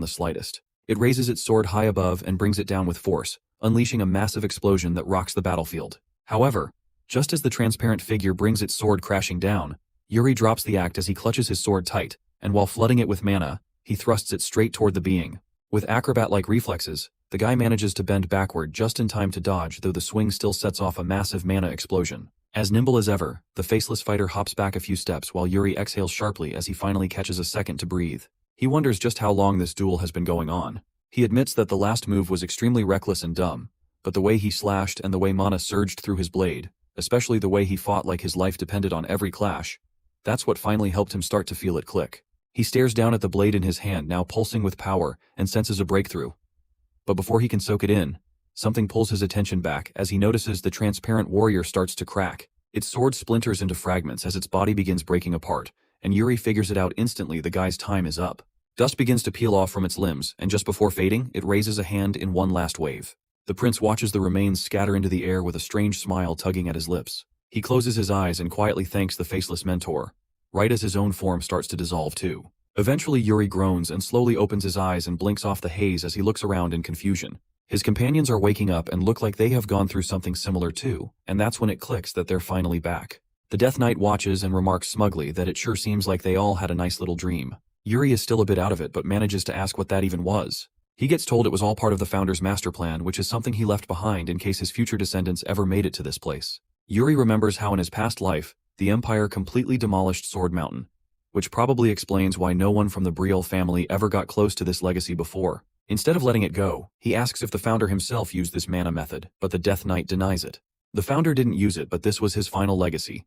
Speaker 1: the slightest. It raises its sword high above and brings it down with force, unleashing a massive explosion that rocks the battlefield. However, just as the transparent figure brings its sword crashing down, Yuri drops the act as he clutches his sword tight, and while flooding it with mana, he thrusts it straight toward the being. With acrobat-like reflexes, the guy manages to bend backward just in time to dodge, though the swing still sets off a massive mana explosion. As nimble as ever, the faceless fighter hops back a few steps while Yuri exhales sharply as he finally catches a second to breathe. He wonders just how long this duel has been going on. He admits that the last move was extremely reckless and dumb, but the way he slashed and the way mana surged through his blade, especially the way he fought like his life depended on every clash, that's what finally helped him start to feel it click. He stares down at the blade in his hand, now pulsing with power, and senses a breakthrough. But before he can soak it in, something pulls his attention back as he notices the transparent warrior starts to crack. Its sword splinters into fragments as its body begins breaking apart, and Yuri figures it out instantly: the guy's time is up. Dust begins to peel off from its limbs, and just before fading, it raises a hand in one last wave. The prince watches the remains scatter into the air with a strange smile tugging at his lips. He closes his eyes and quietly thanks the faceless mentor, right as his own form starts to dissolve too. Eventually Yuri groans and slowly opens his eyes and blinks off the haze as he looks around in confusion. His companions are waking up and look like they have gone through something similar too, and that's when it clicks that they're finally back. The Death Knight watches and remarks smugly that it sure seems like they all had a nice little dream. Yuri is still a bit out of it but manages to ask what that even was. He gets told it was all part of the founder's master plan, which is something he left behind in case his future descendants ever made it to this place. Yuri remembers how in his past life, the Empire completely demolished Sword Mountain, which probably explains why no one from the Briol family ever got close to this legacy before. Instead of letting it go, he asks if the founder himself used this mana method, but the Death Knight denies it. The founder didn't use it, but this was his final legacy,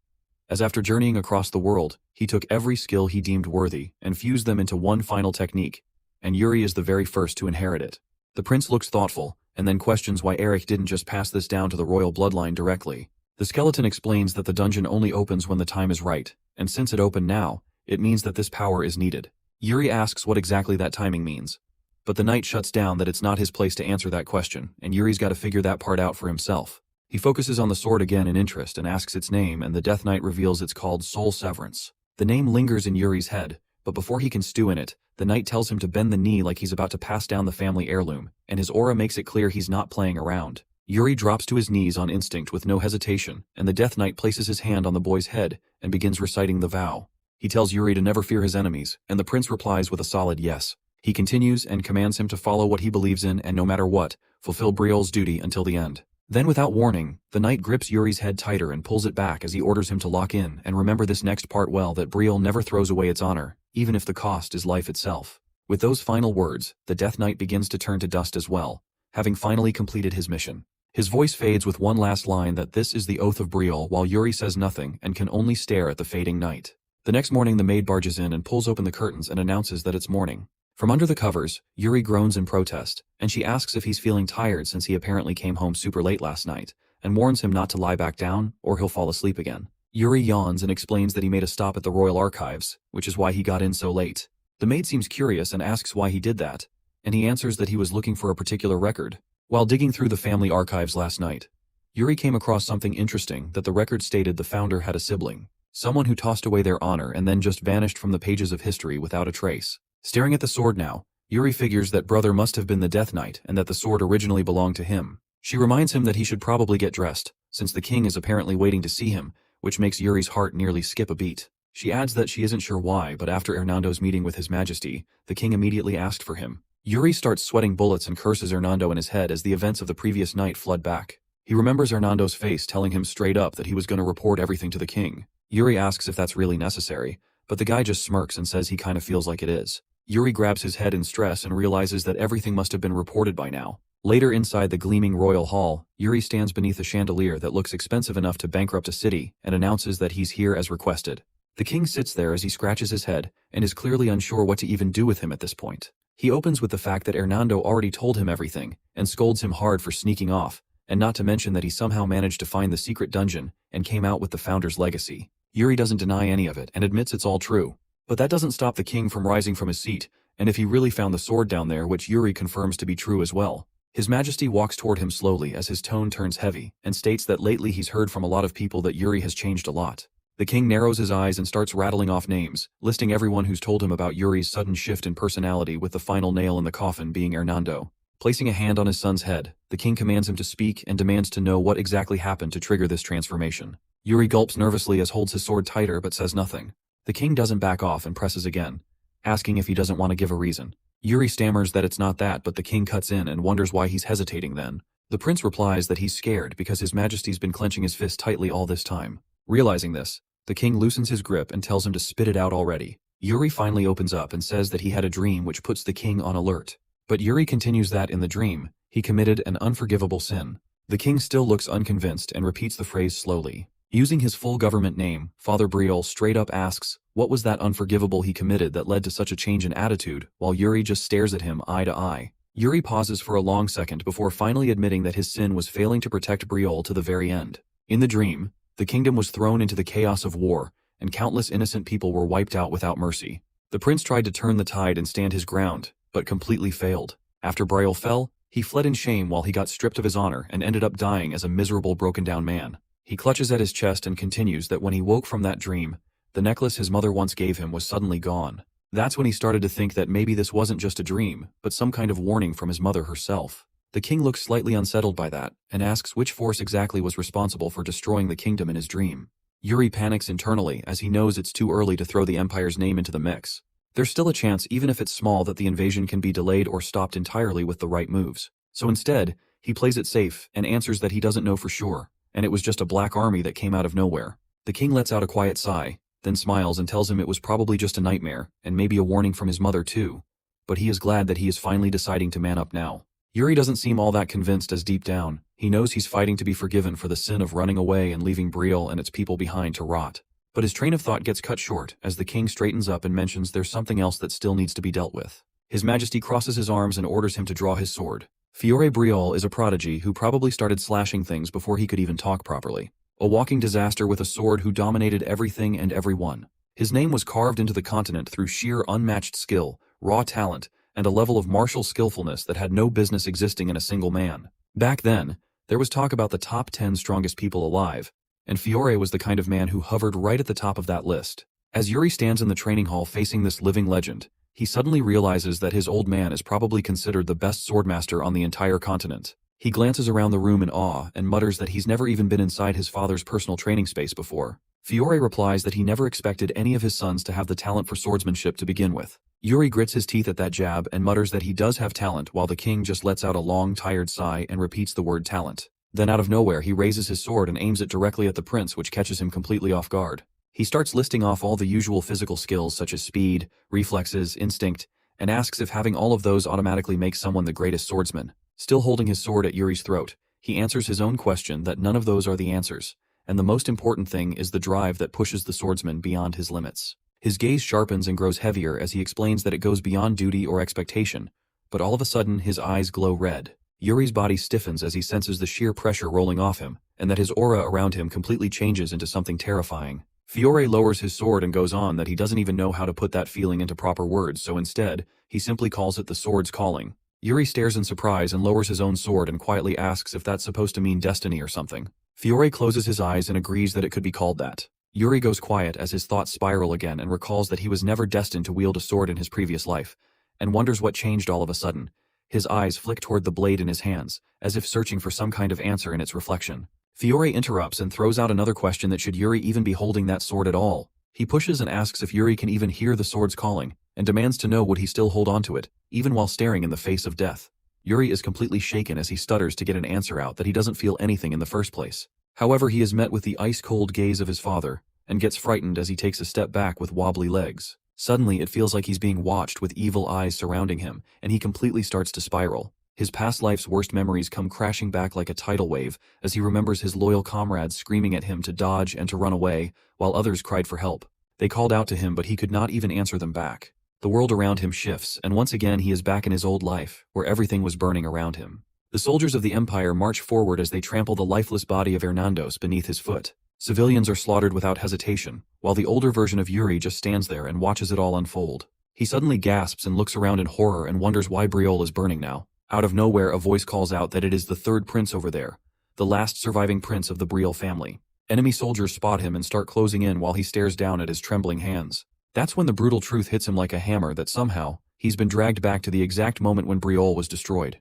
Speaker 1: as after journeying across the world, he took every skill he deemed worthy and fused them into one final technique, and Yuri is the very first to inherit it. The prince looks thoughtful, and then questions why Eric didn't just pass this down to the royal bloodline directly. The skeleton explains that the dungeon only opens when the time is right, and since it opened now, it means that this power is needed. Yuri asks what exactly that timing means, but the knight shuts down that it's not his place to answer that question, and Yuri's got to figure that part out for himself. He focuses on the sword again in interest and asks its name, and the Death Knight reveals it's called Soul Severance. The name lingers in Yuri's head, but before he can stew in it, the knight tells him to bend the knee like he's about to pass down the family heirloom, and his aura makes it clear he's not playing around. Yuri drops to his knees on instinct with no hesitation, and the Death Knight places his hand on the boy's head and begins reciting the vow. He tells Yuri to never fear his enemies, and the prince replies with a solid yes. He continues and commands him to follow what he believes in and no matter what, fulfill Briol's duty until the end. Then without warning, the knight grips Yuri's head tighter and pulls it back as he orders him to lock in and remember this next part well, that Briol never throws away its honor, even if the cost is life itself. With those final words, the Death Knight begins to turn to dust as well, having finally completed his mission. His voice fades with one last line that this is the oath of Briol, while Yuri says nothing and can only stare at the fading night. The next morning the maid barges in and pulls open the curtains and announces that it's morning. From under the covers, Yuri groans in protest, and she asks if he's feeling tired since he apparently came home super late last night, and warns him not to lie back down or he'll fall asleep again. Yuri yawns and explains that he made a stop at the royal archives, which is why he got in so late. The maid seems curious and asks why he did that, and he answers that he was looking for a particular record. While digging through the family archives last night, Yuri came across something interesting that the record stated the founder had a sibling, someone who tossed away their honor and then just vanished from the pages of history without a trace. Staring at the sword now, Yuri figures that brother must have been the Death Knight and that the sword originally belonged to him. She reminds him that he should probably get dressed, since the king is apparently waiting to see him, which makes Yuri's heart nearly skip a beat. She adds that she isn't sure why, but after Hernando's meeting with His Majesty, the king immediately asked for him. Yuri starts sweating bullets and curses Hernando in his head as the events of the previous night flood back. He remembers Hernando's face telling him straight up that he was going to report everything to the king. Yuri asks if that's really necessary, but the guy just smirks and says he kind of feels like it is. Yuri grabs his head in stress and realizes that everything must have been reported by now. Later inside the gleaming royal hall, Yuri stands beneath a chandelier that looks expensive enough to bankrupt a city and announces that he's here as requested. The king sits there as he scratches his head and is clearly unsure what to even do with him at this point. He opens with the fact that Hernando already told him everything and scolds him hard for sneaking off, and not to mention that he somehow managed to find the secret dungeon and came out with the founder's legacy. Yuri doesn't deny any of it and admits it's all true. But that doesn't stop the king from rising from his seat, and if he really found the sword down there, which Yuri confirms to be true as well. His Majesty walks toward him slowly as his tone turns heavy and states that lately he's heard from a lot of people that Yuri has changed a lot. The king narrows his eyes and starts rattling off names, listing everyone who's told him about Yuri's sudden shift in personality, with the final nail in the coffin being Hernando. Placing a hand on his son's head, the king commands him to speak and demands to know what exactly happened to trigger this transformation. Yuri gulps nervously as holds his sword tighter but says nothing. The king doesn't back off and presses again, asking if he doesn't want to give a reason. Yuri stammers that it's not that, but the king cuts in and wonders why he's hesitating then. The prince replies that he's scared because His Majesty's been clenching his fist tightly all this time. Realizing this, the king loosens his grip and tells him to spit it out already. Yuri finally opens up and says that he had a dream which puts the king on alert. But Yuri continues that in the dream, he committed an unforgivable sin. The king still looks unconvinced and repeats the phrase slowly. Using his full government name, Father Briol straight up asks, what was that unforgivable he committed that led to such a change in attitude, while Yuri just stares at him eye to eye. Yuri pauses for a long second before finally admitting that his sin was failing to protect Briol to the very end. In the dream, the kingdom was thrown into the chaos of war, and countless innocent people were wiped out without mercy. The prince tried to turn the tide and stand his ground, but completely failed. After Briol fell, he fled in shame while he got stripped of his honor and ended up dying as a miserable, broken-down man. He clutches at his chest and continues that when he woke from that dream, the necklace his mother once gave him was suddenly gone. That's when he started to think that maybe this wasn't just a dream, but some kind of warning from his mother herself. The king looks slightly unsettled by that, and asks which force exactly was responsible for destroying the kingdom in his dream. Yuri panics internally as he knows it's too early to throw the Empire's name into the mix. There's still a chance, even if it's small, that the invasion can be delayed or stopped entirely with the right moves. So instead, he plays it safe and answers that he doesn't know for sure, and it was just a black army that came out of nowhere. The king lets out a quiet sigh, then smiles and tells him it was probably just a nightmare, and maybe a warning from his mother too. But he is glad that he is finally deciding to man up now. Yuri doesn't seem all that convinced, as deep down, he knows he's fighting to be forgiven for the sin of running away and leaving Briol and its people behind to rot. But his train of thought gets cut short as the king straightens up and mentions there's something else that still needs to be dealt with. His Majesty crosses his arms and orders him to draw his sword. Fiore Briol is a prodigy who probably started slashing things before he could even talk properly. A walking disaster with a sword who dominated everything and everyone. His name was carved into the continent through sheer unmatched skill, raw talent, and a level of martial skillfulness that had no business existing in a single man. Back then, there was talk about the top 10 strongest people alive, and Fiore was the kind of man who hovered right at the top of that list. As Yuri stands in the training hall facing this living legend, he suddenly realizes that his old man is probably considered the best swordmaster on the entire continent. He glances around the room in awe and mutters that he's never even been inside his father's personal training space before. Fiore replies that he never expected any of his sons to have the talent for swordsmanship to begin with. Yuri grits his teeth at that jab and mutters that he does have talent, while the king just lets out a long, tired sigh and repeats the word talent. Then out of nowhere he raises his sword and aims it directly at the prince, which catches him completely off guard. He starts listing off all the usual physical skills such as speed, reflexes, instinct, and asks if having all of those automatically makes someone the greatest swordsman. Still holding his sword at Yuri's throat, he answers his own question that none of those are the answers, and the most important thing is the drive that pushes the swordsman beyond his limits. His gaze sharpens and grows heavier as he explains that it goes beyond duty or expectation, but all of a sudden his eyes glow red. Yuri's body stiffens as he senses the sheer pressure rolling off him, and that his aura around him completely changes into something terrifying. Fiore lowers his sword and goes on that he doesn't even know how to put that feeling into proper words, so instead, he simply calls it the sword's calling. Yuri stares in surprise and lowers his own sword and quietly asks if that's supposed to mean destiny or something. Fiore closes his eyes and agrees that it could be called that. Yuri goes quiet as his thoughts spiral again and recalls that he was never destined to wield a sword in his previous life, and wonders what changed all of a sudden. His eyes flick toward the blade in his hands, as if searching for some kind of answer in its reflection. Fiore interrupts and throws out another question that should Yuri even be holding that sword at all. He pushes and asks if Yuri can even hear the sword's calling, and demands to know would he still hold on to it, even while staring in the face of death. Yuri is completely shaken as he stutters to get an answer out that he doesn't feel anything in the first place. However, he is met with the ice-cold gaze of his father, and gets frightened as he takes a step back with wobbly legs. Suddenly, it feels like he's being watched with evil eyes surrounding him, and he completely starts to spiral. His past life's worst memories come crashing back like a tidal wave as he remembers his loyal comrades screaming at him to dodge and to run away, while others cried for help. They called out to him, but he could not even answer them back. The world around him shifts, and once again he is back in his old life, where everything was burning around him. The soldiers of the Empire march forward as they trample the lifeless body of Hernandos beneath his foot. Civilians are slaughtered without hesitation, while the older version of Yuri just stands there and watches it all unfold. He suddenly gasps and looks around in horror and wonders why Briol is burning now. Out of nowhere, a voice calls out that it is the third prince over there, the last surviving prince of the Briol family. Enemy soldiers spot him and start closing in while he stares down at his trembling hands. That's when the brutal truth hits him like a hammer that somehow, he's been dragged back to the exact moment when Briol was destroyed.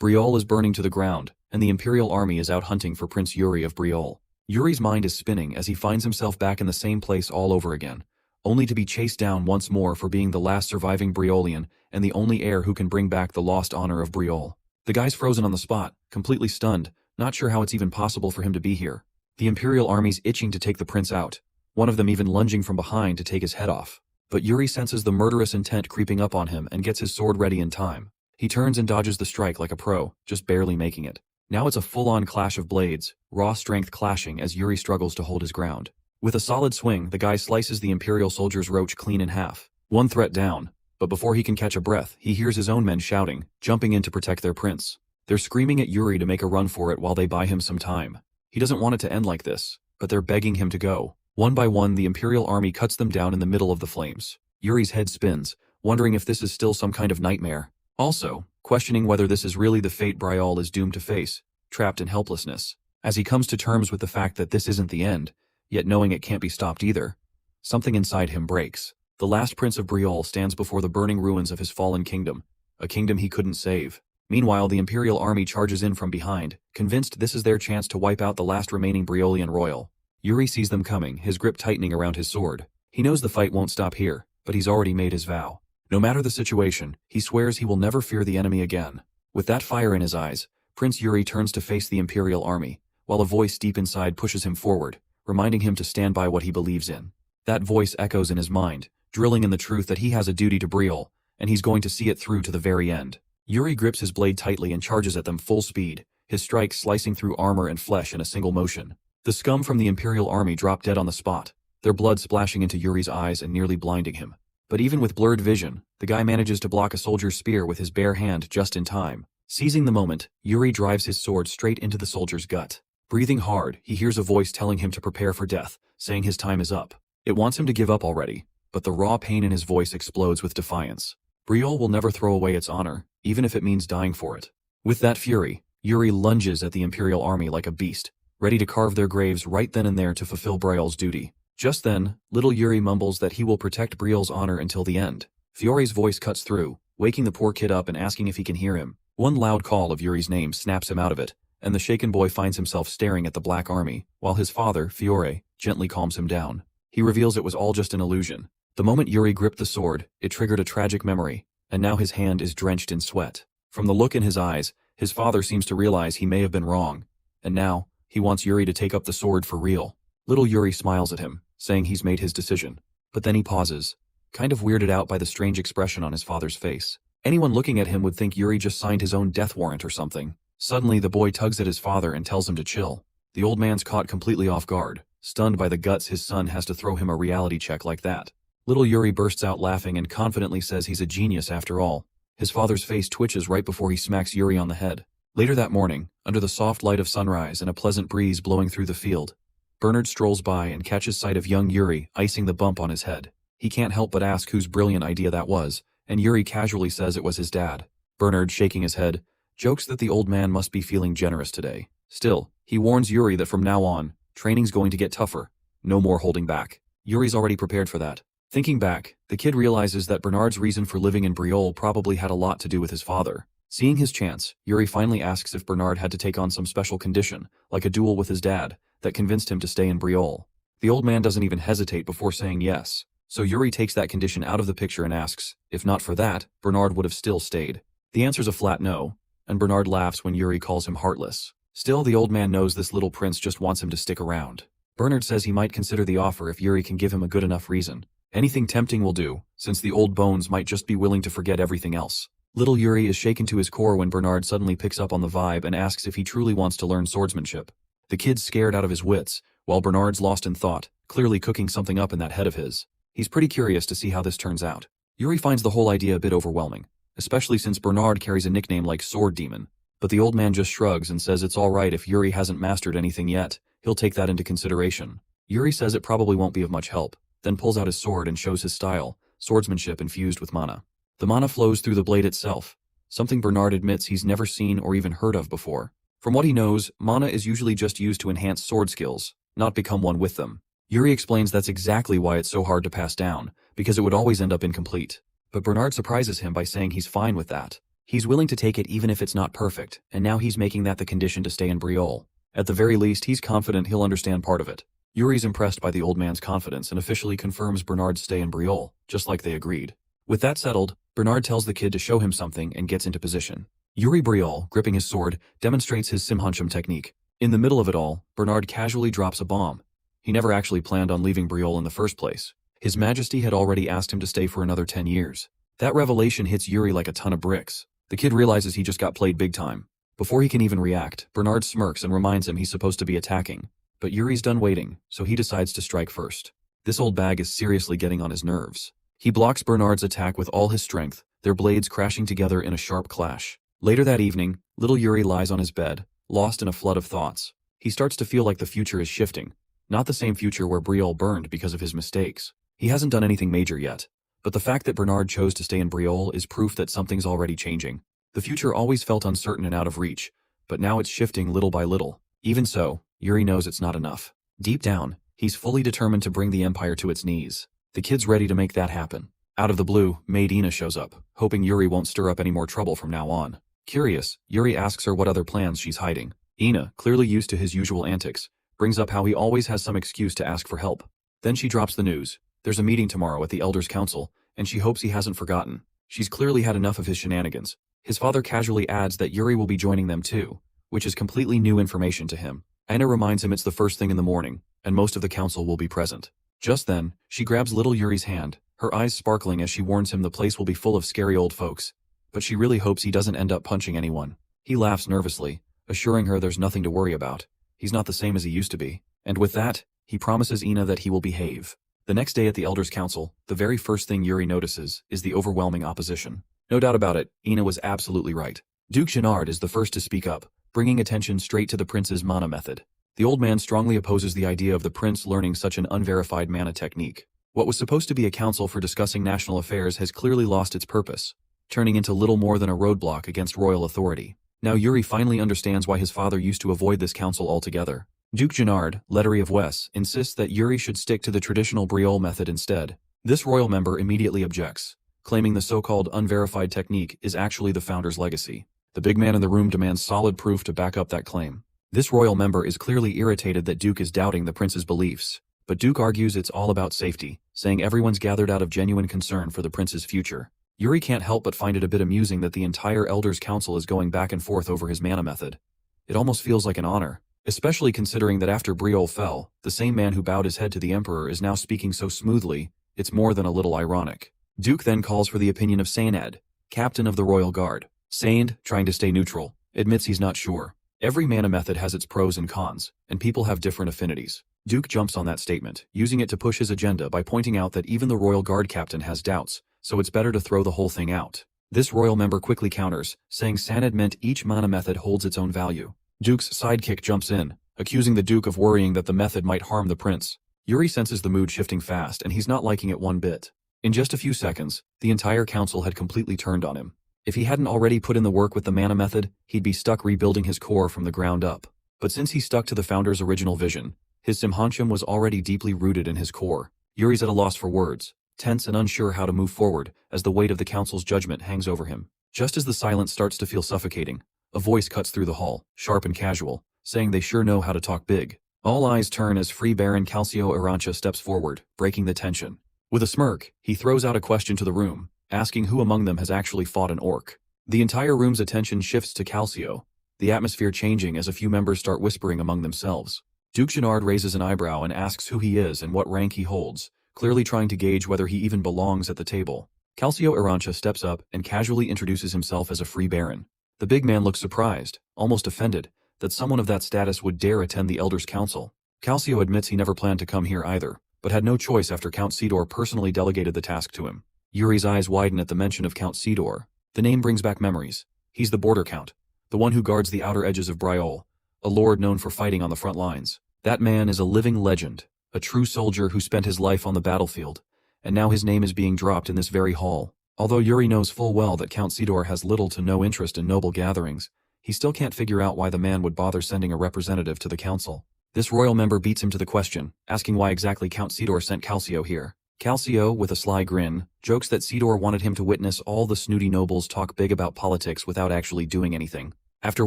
Speaker 1: Briol is burning to the ground, and the Imperial army is out hunting for Prince Yuri of Briol. Yuri's mind is spinning as he finds himself back in the same place all over again, only to be chased down once more for being the last surviving Briolian and the only heir who can bring back the lost honor of Briol. The guy's frozen on the spot, completely stunned, not sure how it's even possible for him to be here. The Imperial army's itching to take the prince out, one of them even lunging from behind to take his head off. But Yuri senses the murderous intent creeping up on him and gets his sword ready in time. He turns and dodges the strike like a pro, just barely making it. Now it's a full-on clash of blades, raw strength clashing as Yuri struggles to hold his ground. With a solid swing, the guy slices the Imperial soldier's roach clean in half. One threat down, but before he can catch a breath, he hears his own men shouting, jumping in to protect their prince. They're screaming at Yuri to make a run for it while they buy him some time. He doesn't want it to end like this, but they're begging him to go. One by one, the Imperial army cuts them down in the middle of the flames. Yuri's head spins, wondering if this is still some kind of nightmare. Also, questioning whether this is really the fate Briol is doomed to face, trapped in helplessness. As he comes to terms with the fact that this isn't the end, yet knowing it can't be stopped either, something inside him breaks. The last prince of Briol stands before the burning ruins of his fallen kingdom, a kingdom he couldn't save. Meanwhile, the Imperial army charges in from behind, convinced this is their chance to wipe out the last remaining Briolian royal. Yuri sees them coming, his grip tightening around his sword. He knows the fight won't stop here, but he's already made his vow. No matter the situation, he swears he will never fear the enemy again. With that fire in his eyes, Prince Yuri turns to face the Imperial army, while a voice deep inside pushes him forward, reminding him to stand by what he believes in. That voice echoes in his mind, drilling in the truth that he has a duty to Briol, and he's going to see it through to the very end. Yuri grips his blade tightly and charges at them full speed, his strike slicing through armor and flesh in a single motion. The scum from the Imperial army drop dead on the spot, their blood splashing into Yuri's eyes and nearly blinding him. But even with blurred vision, the guy manages to block a soldier's spear with his bare hand just in time. Seizing the moment, Yuri drives his sword straight into the soldier's gut. Breathing hard, he hears a voice telling him to prepare for death, saying his time is up. It wants him to give up already, but the raw pain in his voice explodes with defiance. Briol will never throw away its honor, even if it means dying for it. With that fury, Yuri lunges at the Imperial army like a beast, ready to carve their graves right then and there to fulfill Briol's duty. Just then, little Yuri mumbles that he will protect Briol's honor until the end. Fiore's voice cuts through, waking the poor kid up and asking if he can hear him. One loud call of Yuri's name snaps him out of it, and the shaken boy finds himself staring at the Black Army, while his father, Fiore, gently calms him down. He reveals it was all just an illusion. The moment Yuri gripped the sword, it triggered a tragic memory, and now his hand is drenched in sweat. From the look in his eyes, his father seems to realize he may have been wrong, and now, he wants Yuri to take up the sword for real. Little Yuri smiles at him, saying he's made his decision. But then he pauses, kind of weirded out by the strange expression on his father's face. Anyone looking at him would think Yuri just signed his own death warrant or something. Suddenly the boy tugs at his father and tells him to chill. The old man's caught completely off guard, stunned by the guts his son has to throw him a reality check like that. Little Yuri bursts out laughing and confidently says he's a genius after all. His father's face twitches right before he smacks Yuri on the head. Later that morning, under the soft light of sunrise and a pleasant breeze blowing through the field, Bernard strolls by and catches sight of young Yuri icing the bump on his head. He can't help but ask whose brilliant idea that was, and Yuri casually says it was his dad. Bernard, shaking his head, jokes that the old man must be feeling generous today. Still, he warns Yuri that from now on, training's going to get tougher. No more holding back. Yuri's already prepared for that. Thinking back, the kid realizes that Bernard's reason for living in Briol probably had a lot to do with his father. Seeing his chance, Yuri finally asks if Bernard had to take on some special condition, like a duel with his dad, that convinced him to stay in Briol. The old man doesn't even hesitate before saying yes, so Yuri takes that condition out of the picture and asks, if not for that, Bernard would have still stayed. The answer's a flat no, and Bernard laughs when Yuri calls him heartless. Still, the old man knows this little prince just wants him to stick around. Bernard says he might consider the offer if Yuri can give him a good enough reason. Anything tempting will do, since the old bones might just be willing to forget everything else. Little Yuri is shaken to his core when Bernard suddenly picks up on the vibe and asks if he truly wants to learn swordsmanship. The kid's scared out of his wits, while Bernard's lost in thought, clearly cooking something up in that head of his. He's pretty curious to see how this turns out. Yuri finds the whole idea a bit overwhelming, especially since Bernard carries a nickname like Sword Demon. But the old man just shrugs and says it's alright if Yuri hasn't mastered anything yet, he'll take that into consideration. Yuri says it probably won't be of much help, then pulls out his sword and shows his style, swordsmanship infused with mana. The mana flows through the blade itself, something Bernard admits he's never seen or even heard of before. From what he knows, mana is usually just used to enhance sword skills, not become one with them. Yuri explains that's exactly why it's so hard to pass down, because it would always end up incomplete. But Bernard surprises him by saying he's fine with that. He's willing to take it even if it's not perfect, and now he's making that the condition to stay in Briol. At the very least, he's confident he'll understand part of it. Yuri's impressed by the old man's confidence and officially confirms Bernard's stay in Briol, just like they agreed. With that settled, Bernard tells the kid to show him something and gets into position. Yuri Briol, gripping his sword, demonstrates his simhunchum technique. In the middle of it all, Bernard casually drops a bomb. He never actually planned on leaving Briol in the first place. His Majesty had already asked him to stay for another 10 years. That revelation hits Yuri like a ton of bricks. The kid realizes he just got played big time. Before he can even react, Bernard smirks and reminds him he's supposed to be attacking. But Yuri's done waiting, so he decides to strike first. This old bag is seriously getting on his nerves. He blocks Bernard's attack with all his strength, their blades crashing together in a sharp clash. Later that evening, little Yuri lies on his bed, lost in a flood of thoughts. He starts to feel like the future is shifting. Not the same future where Briol burned because of his mistakes. He hasn't done anything major yet. But the fact that Bernard chose to stay in Briol is proof that something's already changing. The future always felt uncertain and out of reach, but now it's shifting little by little. Even so, Yuri knows it's not enough. Deep down, he's fully determined to bring the Empire to its knees. The kid's ready to make that happen. Out of the blue, maid Ina shows up, hoping Yuri won't stir up any more trouble from now on. Curious, Yuri asks her what other plans she's hiding. Ina, clearly used to his usual antics, brings up how he always has some excuse to ask for help. Then she drops the news. There's a meeting tomorrow at the Elders' Council, and she hopes he hasn't forgotten. She's clearly had enough of his shenanigans. His father casually adds that Yuri will be joining them too, which is completely new information to him. Ina reminds him it's the first thing in the morning, and most of the council will be present. Just then, she grabs little Yuri's hand, her eyes sparkling as she warns him the place will be full of scary old folks. But she really hopes he doesn't end up punching anyone. He laughs nervously, assuring her there's nothing to worry about. He's not the same as he used to be. And with that, he promises Ina that he will behave. The next day at the Elders' Council, the very first thing Yuri notices is the overwhelming opposition. No doubt about it, Ina was absolutely right. Duke Gennard is the first to speak up, bringing attention straight to the prince's mana method. The old man strongly opposes the idea of the prince learning such an unverified mana technique. What was supposed to be a council for discussing national affairs has clearly lost its purpose, turning into little more than a roadblock against royal authority. Now Yuri finally understands why his father used to avoid this council altogether. Duke Gennard, Lettery of Wes, insists that Yuri should stick to the traditional Briol method instead. This royal member immediately objects, claiming the so-called unverified technique is actually the founder's legacy. The big man in the room demands solid proof to back up that claim. This royal member is clearly irritated that Duke is doubting the prince's beliefs, but Duke argues it's all about safety, saying everyone's gathered out of genuine concern for the prince's future. Yuri can't help but find it a bit amusing that the entire Elders' Council is going back and forth over his mana method. It almost feels like an honor, especially considering that after Briol fell, the same man who bowed his head to the Emperor is now speaking so smoothly, it's more than a little ironic. Duke then calls for the opinion of Sained, captain of the Royal Guard. Sained, trying to stay neutral, admits he's not sure. Every mana method has its pros and cons, and people have different affinities. Duke jumps on that statement, using it to push his agenda by pointing out that even the Royal Guard captain has doubts, so it's better to throw the whole thing out. This royal member quickly counters, saying Sanad meant each mana method holds its own value. Duke's sidekick jumps in, accusing the Duke of worrying that the method might harm the prince. Yuri senses the mood shifting fast and he's not liking it one bit. In just a few seconds, the entire council had completely turned on him. If he hadn't already put in the work with the mana method, he'd be stuck rebuilding his core from the ground up. But since he stuck to the founder's original vision, his Simhancham was already deeply rooted in his core. Yuri's at a loss for words, tense and unsure how to move forward as the weight of the council's judgment hangs over him. Just as the silence starts to feel suffocating, a voice cuts through the hall, sharp and casual, saying they sure know how to talk big. All eyes turn as Free Baron Calcio Arancha steps forward, breaking the tension. With a smirk, he throws out a question to the room, asking who among them has actually fought an orc. The entire room's attention shifts to Calcio, the atmosphere changing as a few members start whispering among themselves. Duke Gennard raises an eyebrow and asks who he is and what rank he holds, clearly trying to gauge whether he even belongs at the table. Calcio Arancha steps up and casually introduces himself as a free baron. The big man looks surprised, almost offended, that someone of that status would dare attend the Elders' Council. Calcio admits he never planned to come here either, but had no choice after Count Sidor personally delegated the task to him. Yuri's eyes widen at the mention of Count Sidor. The name brings back memories. He's the border count, the one who guards the outer edges of Briol, a lord known for fighting on the front lines. That man is a living legend, a true soldier who spent his life on the battlefield, and now his name is being dropped in this very hall. Although Yuri knows full well that Count Sidor has little to no interest in noble gatherings, he still can't figure out why the man would bother sending a representative to the council. This royal member beats him to the question, asking why exactly Count Sidor sent Calcio here. Calcio, with a sly grin, jokes that Sidor wanted him to witness all the snooty nobles talk big about politics without actually doing anything. After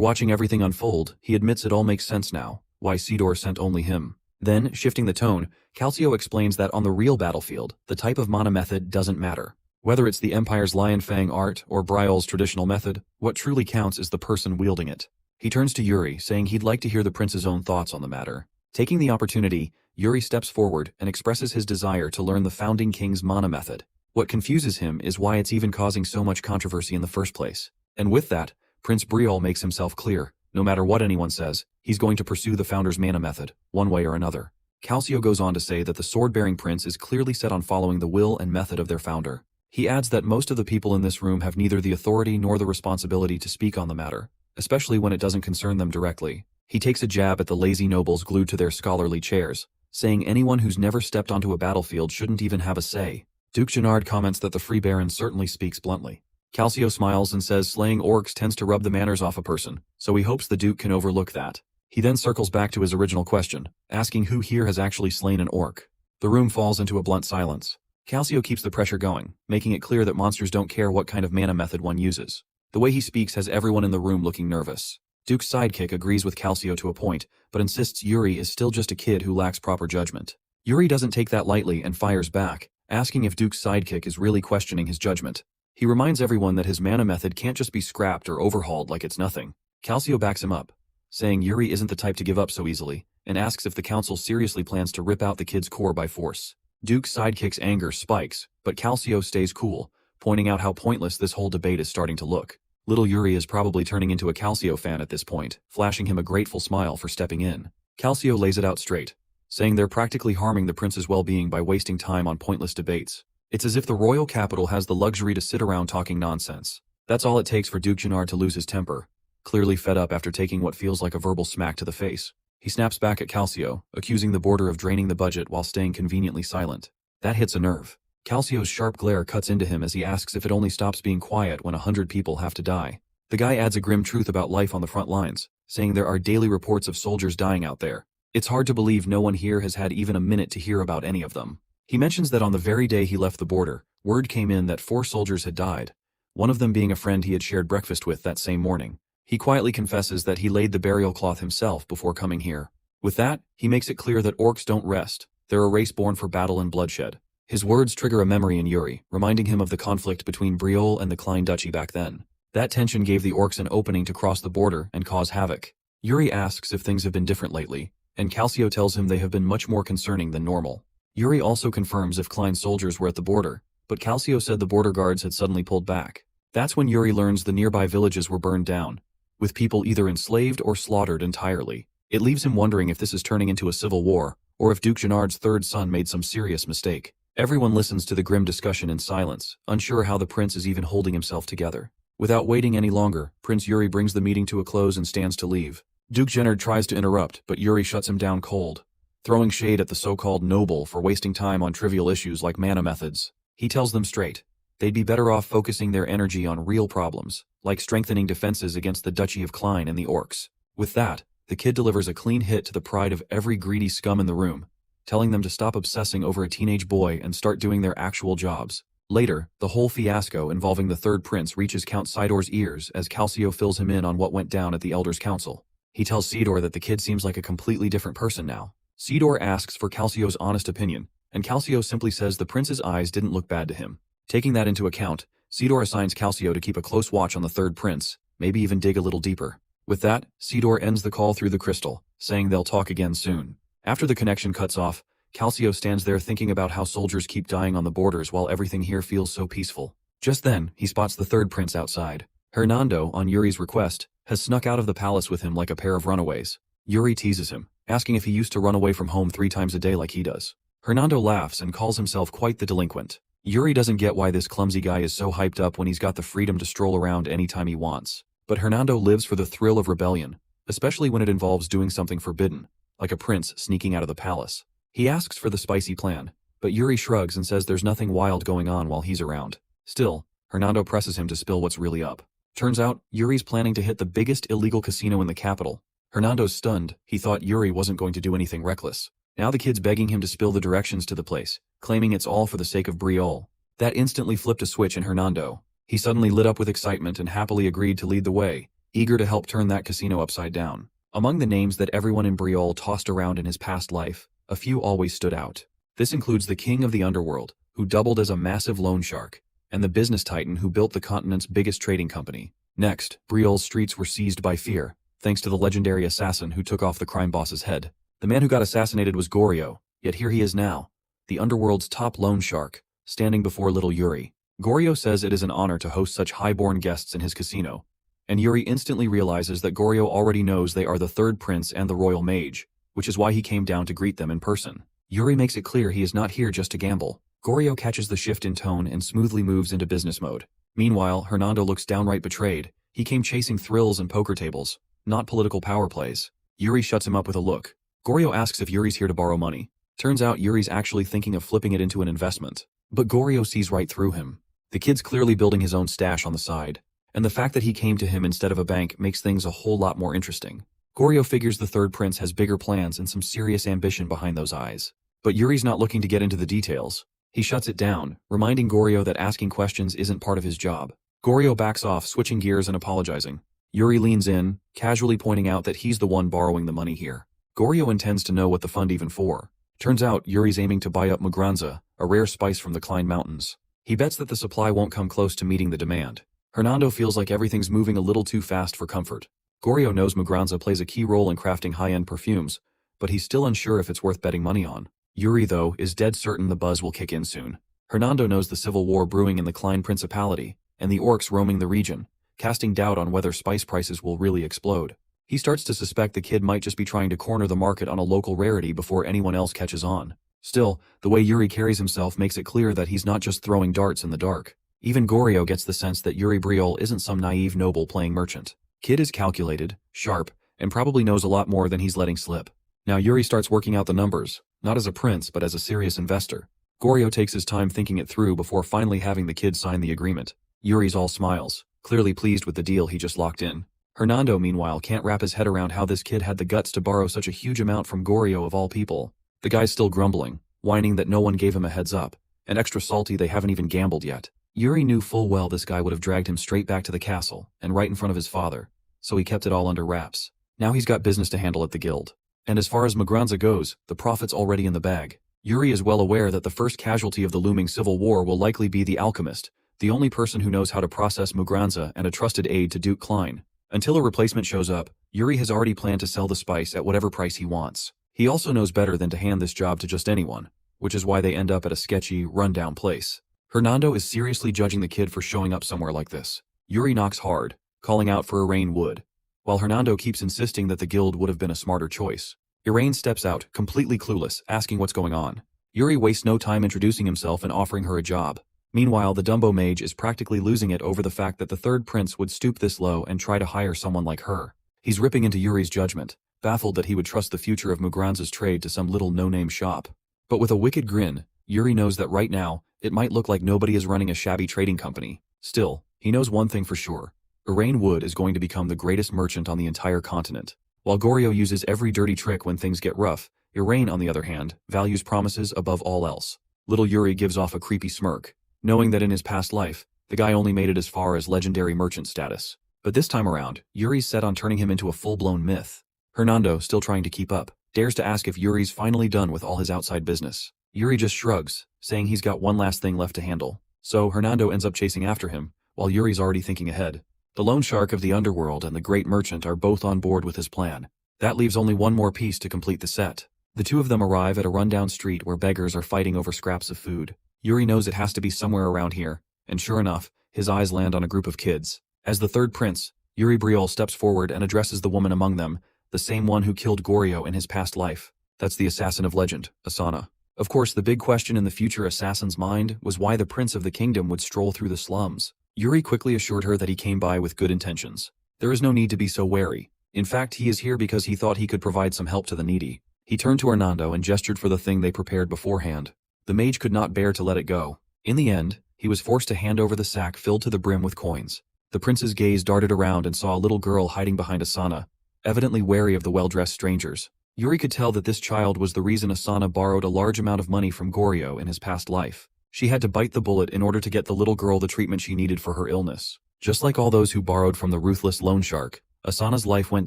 Speaker 1: watching everything unfold, he admits it all makes sense now, why Sidor sent only him. Then, shifting the tone, Calcio explains that on the real battlefield, the type of mana method doesn't matter. Whether it's the Empire's Lion Fang art or Briol's traditional method, what truly counts is the person wielding it. He turns to Yuri, saying he'd like to hear the prince's own thoughts on the matter. Taking the opportunity, Yuri steps forward and expresses his desire to learn the founding king's mana method. What confuses him is why it's even causing so much controversy in the first place. And with that, Prince Briol makes himself clear. No matter what anyone says, he's going to pursue the founder's mana method, one way or another. Calcio goes on to say that the sword-bearing prince is clearly set on following the will and method of their founder. He adds that most of the people in this room have neither the authority nor the responsibility to speak on the matter, especially when it doesn't concern them directly. He takes a jab at the lazy nobles glued to their scholarly chairs, saying anyone who's never stepped onto a battlefield shouldn't even have a say. Duke Gennard comments that the free baron certainly speaks bluntly. Calcio smiles and says slaying orcs tends to rub the manners off a person, so he hopes the Duke can overlook that. He then circles back to his original question, asking who here has actually slain an orc. The room falls into a blunt silence. Calcio keeps the pressure going, making it clear that monsters don't care what kind of mana method one uses. The way he speaks has everyone in the room looking nervous. Duke's sidekick agrees with Calcio to a point, but insists Yuri is still just a kid who lacks proper judgment. Yuri doesn't take that lightly and fires back, asking if Duke's sidekick is really questioning his judgment. He reminds everyone that his mana method can't just be scrapped or overhauled like it's nothing. Calcio backs him up, saying Yuri isn't the type to give up so easily, and asks if the council seriously plans to rip out the kid's core by force. Duke's sidekick's anger spikes, but Calcio stays cool, pointing out how pointless this whole debate is starting to look. Little Yuri is probably turning into a Calcio fan at this point, flashing him a grateful smile for stepping in. Calcio lays it out straight, saying they're practically harming the prince's well-being by wasting time on pointless debates. It's as if the royal capital has the luxury to sit around talking nonsense. That's all it takes for Duke Gennard to lose his temper, clearly fed up after taking what feels like a verbal smack to the face. He snaps back at Calcio, accusing the border of draining the budget while staying conveniently silent. That hits a nerve. Calcio's sharp glare cuts into him as he asks if it only stops being quiet when 100 people have to die. The guy adds a grim truth about life on the front lines, saying there are daily reports of soldiers dying out there. It's hard to believe no one here has had even a minute to hear about any of them. He mentions that on the very day he left the border, word came in that 4 soldiers had died, one of them being a friend he had shared breakfast with that same morning. He quietly confesses that he laid the burial cloth himself before coming here. With that, he makes it clear that orcs don't rest. They're a race born for battle and bloodshed. His words trigger a memory in Yuri, reminding him of the conflict between Briol and the Klein Duchy back then. That tension gave the orcs an opening to cross the border and cause havoc. Yuri asks if things have been different lately, and Calcio tells him they have been much more concerning than normal. Yuri also confirms if Klein's soldiers were at the border, but Calcio said the border guards had suddenly pulled back. That's when Yuri learns the nearby villages were burned down, with people either enslaved or slaughtered entirely. It leaves him wondering if this is turning into a civil war, or if Duke Gennard's third son made some serious mistake. Everyone listens to the grim discussion in silence, unsure how the prince is even holding himself together. Without waiting any longer, Prince Yuri brings the meeting to a close and stands to leave. Duke Gennard tries to interrupt, but Yuri shuts him down cold, throwing shade at the so-called noble for wasting time on trivial issues like mana methods. He tells them straight, they'd be better off focusing their energy on real problems, like strengthening defenses against the Duchy of Klein and the orcs. With that, the kid delivers a clean hit to the pride of every greedy scum in the room, telling them to stop obsessing over a teenage boy and start doing their actual jobs. Later, the whole fiasco involving the third prince reaches Count Sidor's ears as Calcio fills him in on what went down at the Elders' Council. He tells Sidor that the kid seems like a completely different person now. Sidor asks for Calcio's honest opinion, and Calcio simply says the prince's eyes didn't look bad to him. Taking that into account, Sidor assigns Calcio to keep a close watch on the third prince, maybe even dig a little deeper. With that, Sidor ends the call through the crystal, saying they'll talk again soon. After the connection cuts off, Calcio stands there thinking about how soldiers keep dying on the borders while everything here feels so peaceful. Just then, he spots the third prince outside. Hernando, on Yuri's request, has snuck out of the palace with him like a pair of runaways. Yuri teases him, asking if he used to run away from home 3 times a day like he does. Hernando laughs and calls himself quite the delinquent. Yuri doesn't get why this clumsy guy is so hyped up when he's got the freedom to stroll around anytime he wants. But Hernando lives for the thrill of rebellion, especially when it involves doing something forbidden, like a prince sneaking out of the palace. He asks for the spicy plan, but Yuri shrugs and says there's nothing wild going on while he's around. Still, Hernando presses him to spill what's really up. Turns out, Yuri's planning to hit the biggest illegal casino in the capital. Hernando's stunned. He thought Yuri wasn't going to do anything reckless. Now the kid's begging him to spill the directions to the place, claiming it's all for the sake of Briol. That instantly flipped a switch in Hernando. He suddenly lit up with excitement and happily agreed to lead the way, eager to help turn that casino upside down. Among the names that everyone in Briol tossed around in his past life, a few always stood out. This includes the king of the underworld, who doubled as a massive loan shark, and the business titan who built the continent's biggest trading company. Next, Briol's streets were seized by fear, thanks to the legendary assassin who took off the crime boss's head. The man who got assassinated was Goryo, yet here he is now, the underworld's top loan shark, standing before little Yuri. Goryo says it is an honor to host such high-born guests in his casino, and Yuri instantly realizes that Goryo already knows they are the third prince and the royal mage, which is why he came down to greet them in person. Yuri makes it clear he is not here just to gamble. Goryo catches the shift in tone and smoothly moves into business mode. Meanwhile, Hernando looks downright betrayed. He came chasing thrills and poker tables, not political power plays. Yuri shuts him up with a look. Goryo asks if Yuri's here to borrow money. Turns out Yuri's actually thinking of flipping it into an investment. But Goryo sees right through him. The kid's clearly building his own stash on the side, and the fact that he came to him instead of a bank makes things a whole lot more interesting. Goryo figures the third prince has bigger plans and some serious ambition behind those eyes. But Yuri's not looking to get into the details. He shuts it down, reminding Goryo that asking questions isn't part of his job. Goryo backs off, switching gears and apologizing. Yuri leans in, casually pointing out that he's the one borrowing the money here. Goryo intends to know what the fund even for. Turns out Yuri's aiming to buy up Mugranza, a rare spice from the Klein Mountains. He bets that the supply won't come close to meeting the demand. Hernando feels like everything's moving a little too fast for comfort. Goryo knows Mugranza plays a key role in crafting high-end perfumes, but he's still unsure if it's worth betting money on. Yuri, though, is dead certain the buzz will kick in soon. Hernando knows the civil war brewing in the Klein Principality, and the orcs roaming the region, casting doubt on whether spice prices will really explode. He starts to suspect the kid might just be trying to corner the market on a local rarity before anyone else catches on. Still, the way Yuri carries himself makes it clear that he's not just throwing darts in the dark. Even Goryo gets the sense that Yuri Briol isn't some naive noble playing merchant. Kid is calculated, sharp, and probably knows a lot more than he's letting slip. Now Yuri starts working out the numbers, not as a prince but as a serious investor. Goryo takes his time thinking it through before finally having the kid sign the agreement. Yuri's all smiles, clearly pleased with the deal he just locked in. Hernando, meanwhile, can't wrap his head around how this kid had the guts to borrow such a huge amount from Goryo of all people. The guy's still grumbling, whining that no one gave him a heads up, and extra salty they haven't even gambled yet. Yuri knew full well this guy would have dragged him straight back to the castle, and right in front of his father, so he kept it all under wraps. Now he's got business to handle at the guild. And as far as Mugranza goes, the profit's already in the bag. Yuri is well aware that the first casualty of the looming civil war will likely be the alchemist, the only person who knows how to process Mugranza and a trusted aide to Duke Klein. Until a replacement shows up, Yuri has already planned to sell the spice at whatever price he wants. He also knows better than to hand this job to just anyone, which is why they end up at a sketchy, rundown place. Hernando is seriously judging the kid for showing up somewhere like this. Yuri knocks hard, calling out for Irene Wood, while Hernando keeps insisting that the guild would have been a smarter choice. Irene steps out, completely clueless, asking what's going on. Yuri wastes no time introducing himself and offering her a job. Meanwhile, the Dumbo mage is practically losing it over the fact that the third prince would stoop this low and try to hire someone like her. He's ripping into Yuri's judgment, baffled that he would trust the future of Mugranza's trade to some little no-name shop. But with a wicked grin, Yuri knows that right now, it might look like nobody is running a shabby trading company. Still, he knows one thing for sure. Irene Wood is going to become the greatest merchant on the entire continent. While Goryo uses every dirty trick when things get rough, Irene, on the other hand, values promises above all else. Little Yuri gives off a creepy smirk, knowing that in his past life, the guy only made it as far as legendary merchant status. But this time around, Yuri's set on turning him into a full-blown myth. Hernando, still trying to keep up, dares to ask if Yuri's finally done with all his outside business. Yuri just shrugs, saying he's got one last thing left to handle. So Hernando ends up chasing after him, while Yuri's already thinking ahead. The loan shark of the underworld and the great merchant are both on board with his plan. That leaves only one more piece to complete the set. The two of them arrive at a rundown street where beggars are fighting over scraps of food. Yuri knows it has to be somewhere around here, and sure enough, his eyes land on a group of kids. As the third prince, Yuri Briol steps forward and addresses the woman among them, the same one who killed Goryo in his past life. That's the assassin of legend, Asana. Of course, the big question in the future assassin's mind was why the prince of the kingdom would stroll through the slums. Yuri quickly assured her that he came by with good intentions. There is no need to be so wary. In fact, he is here because he thought he could provide some help to the needy. He turned to Hernando and gestured for the thing they prepared beforehand. The mage could not bear to let it go. In the end, he was forced to hand over the sack filled to the brim with coins. The prince's gaze darted around and saw a little girl hiding behind Asana, evidently wary of the well-dressed strangers. Yuri could tell that this child was the reason Asana borrowed a large amount of money from Goryo in his past life. She had to bite the bullet in order to get the little girl the treatment she needed for her illness. Just like all those who borrowed from the ruthless loan shark, Asana's life went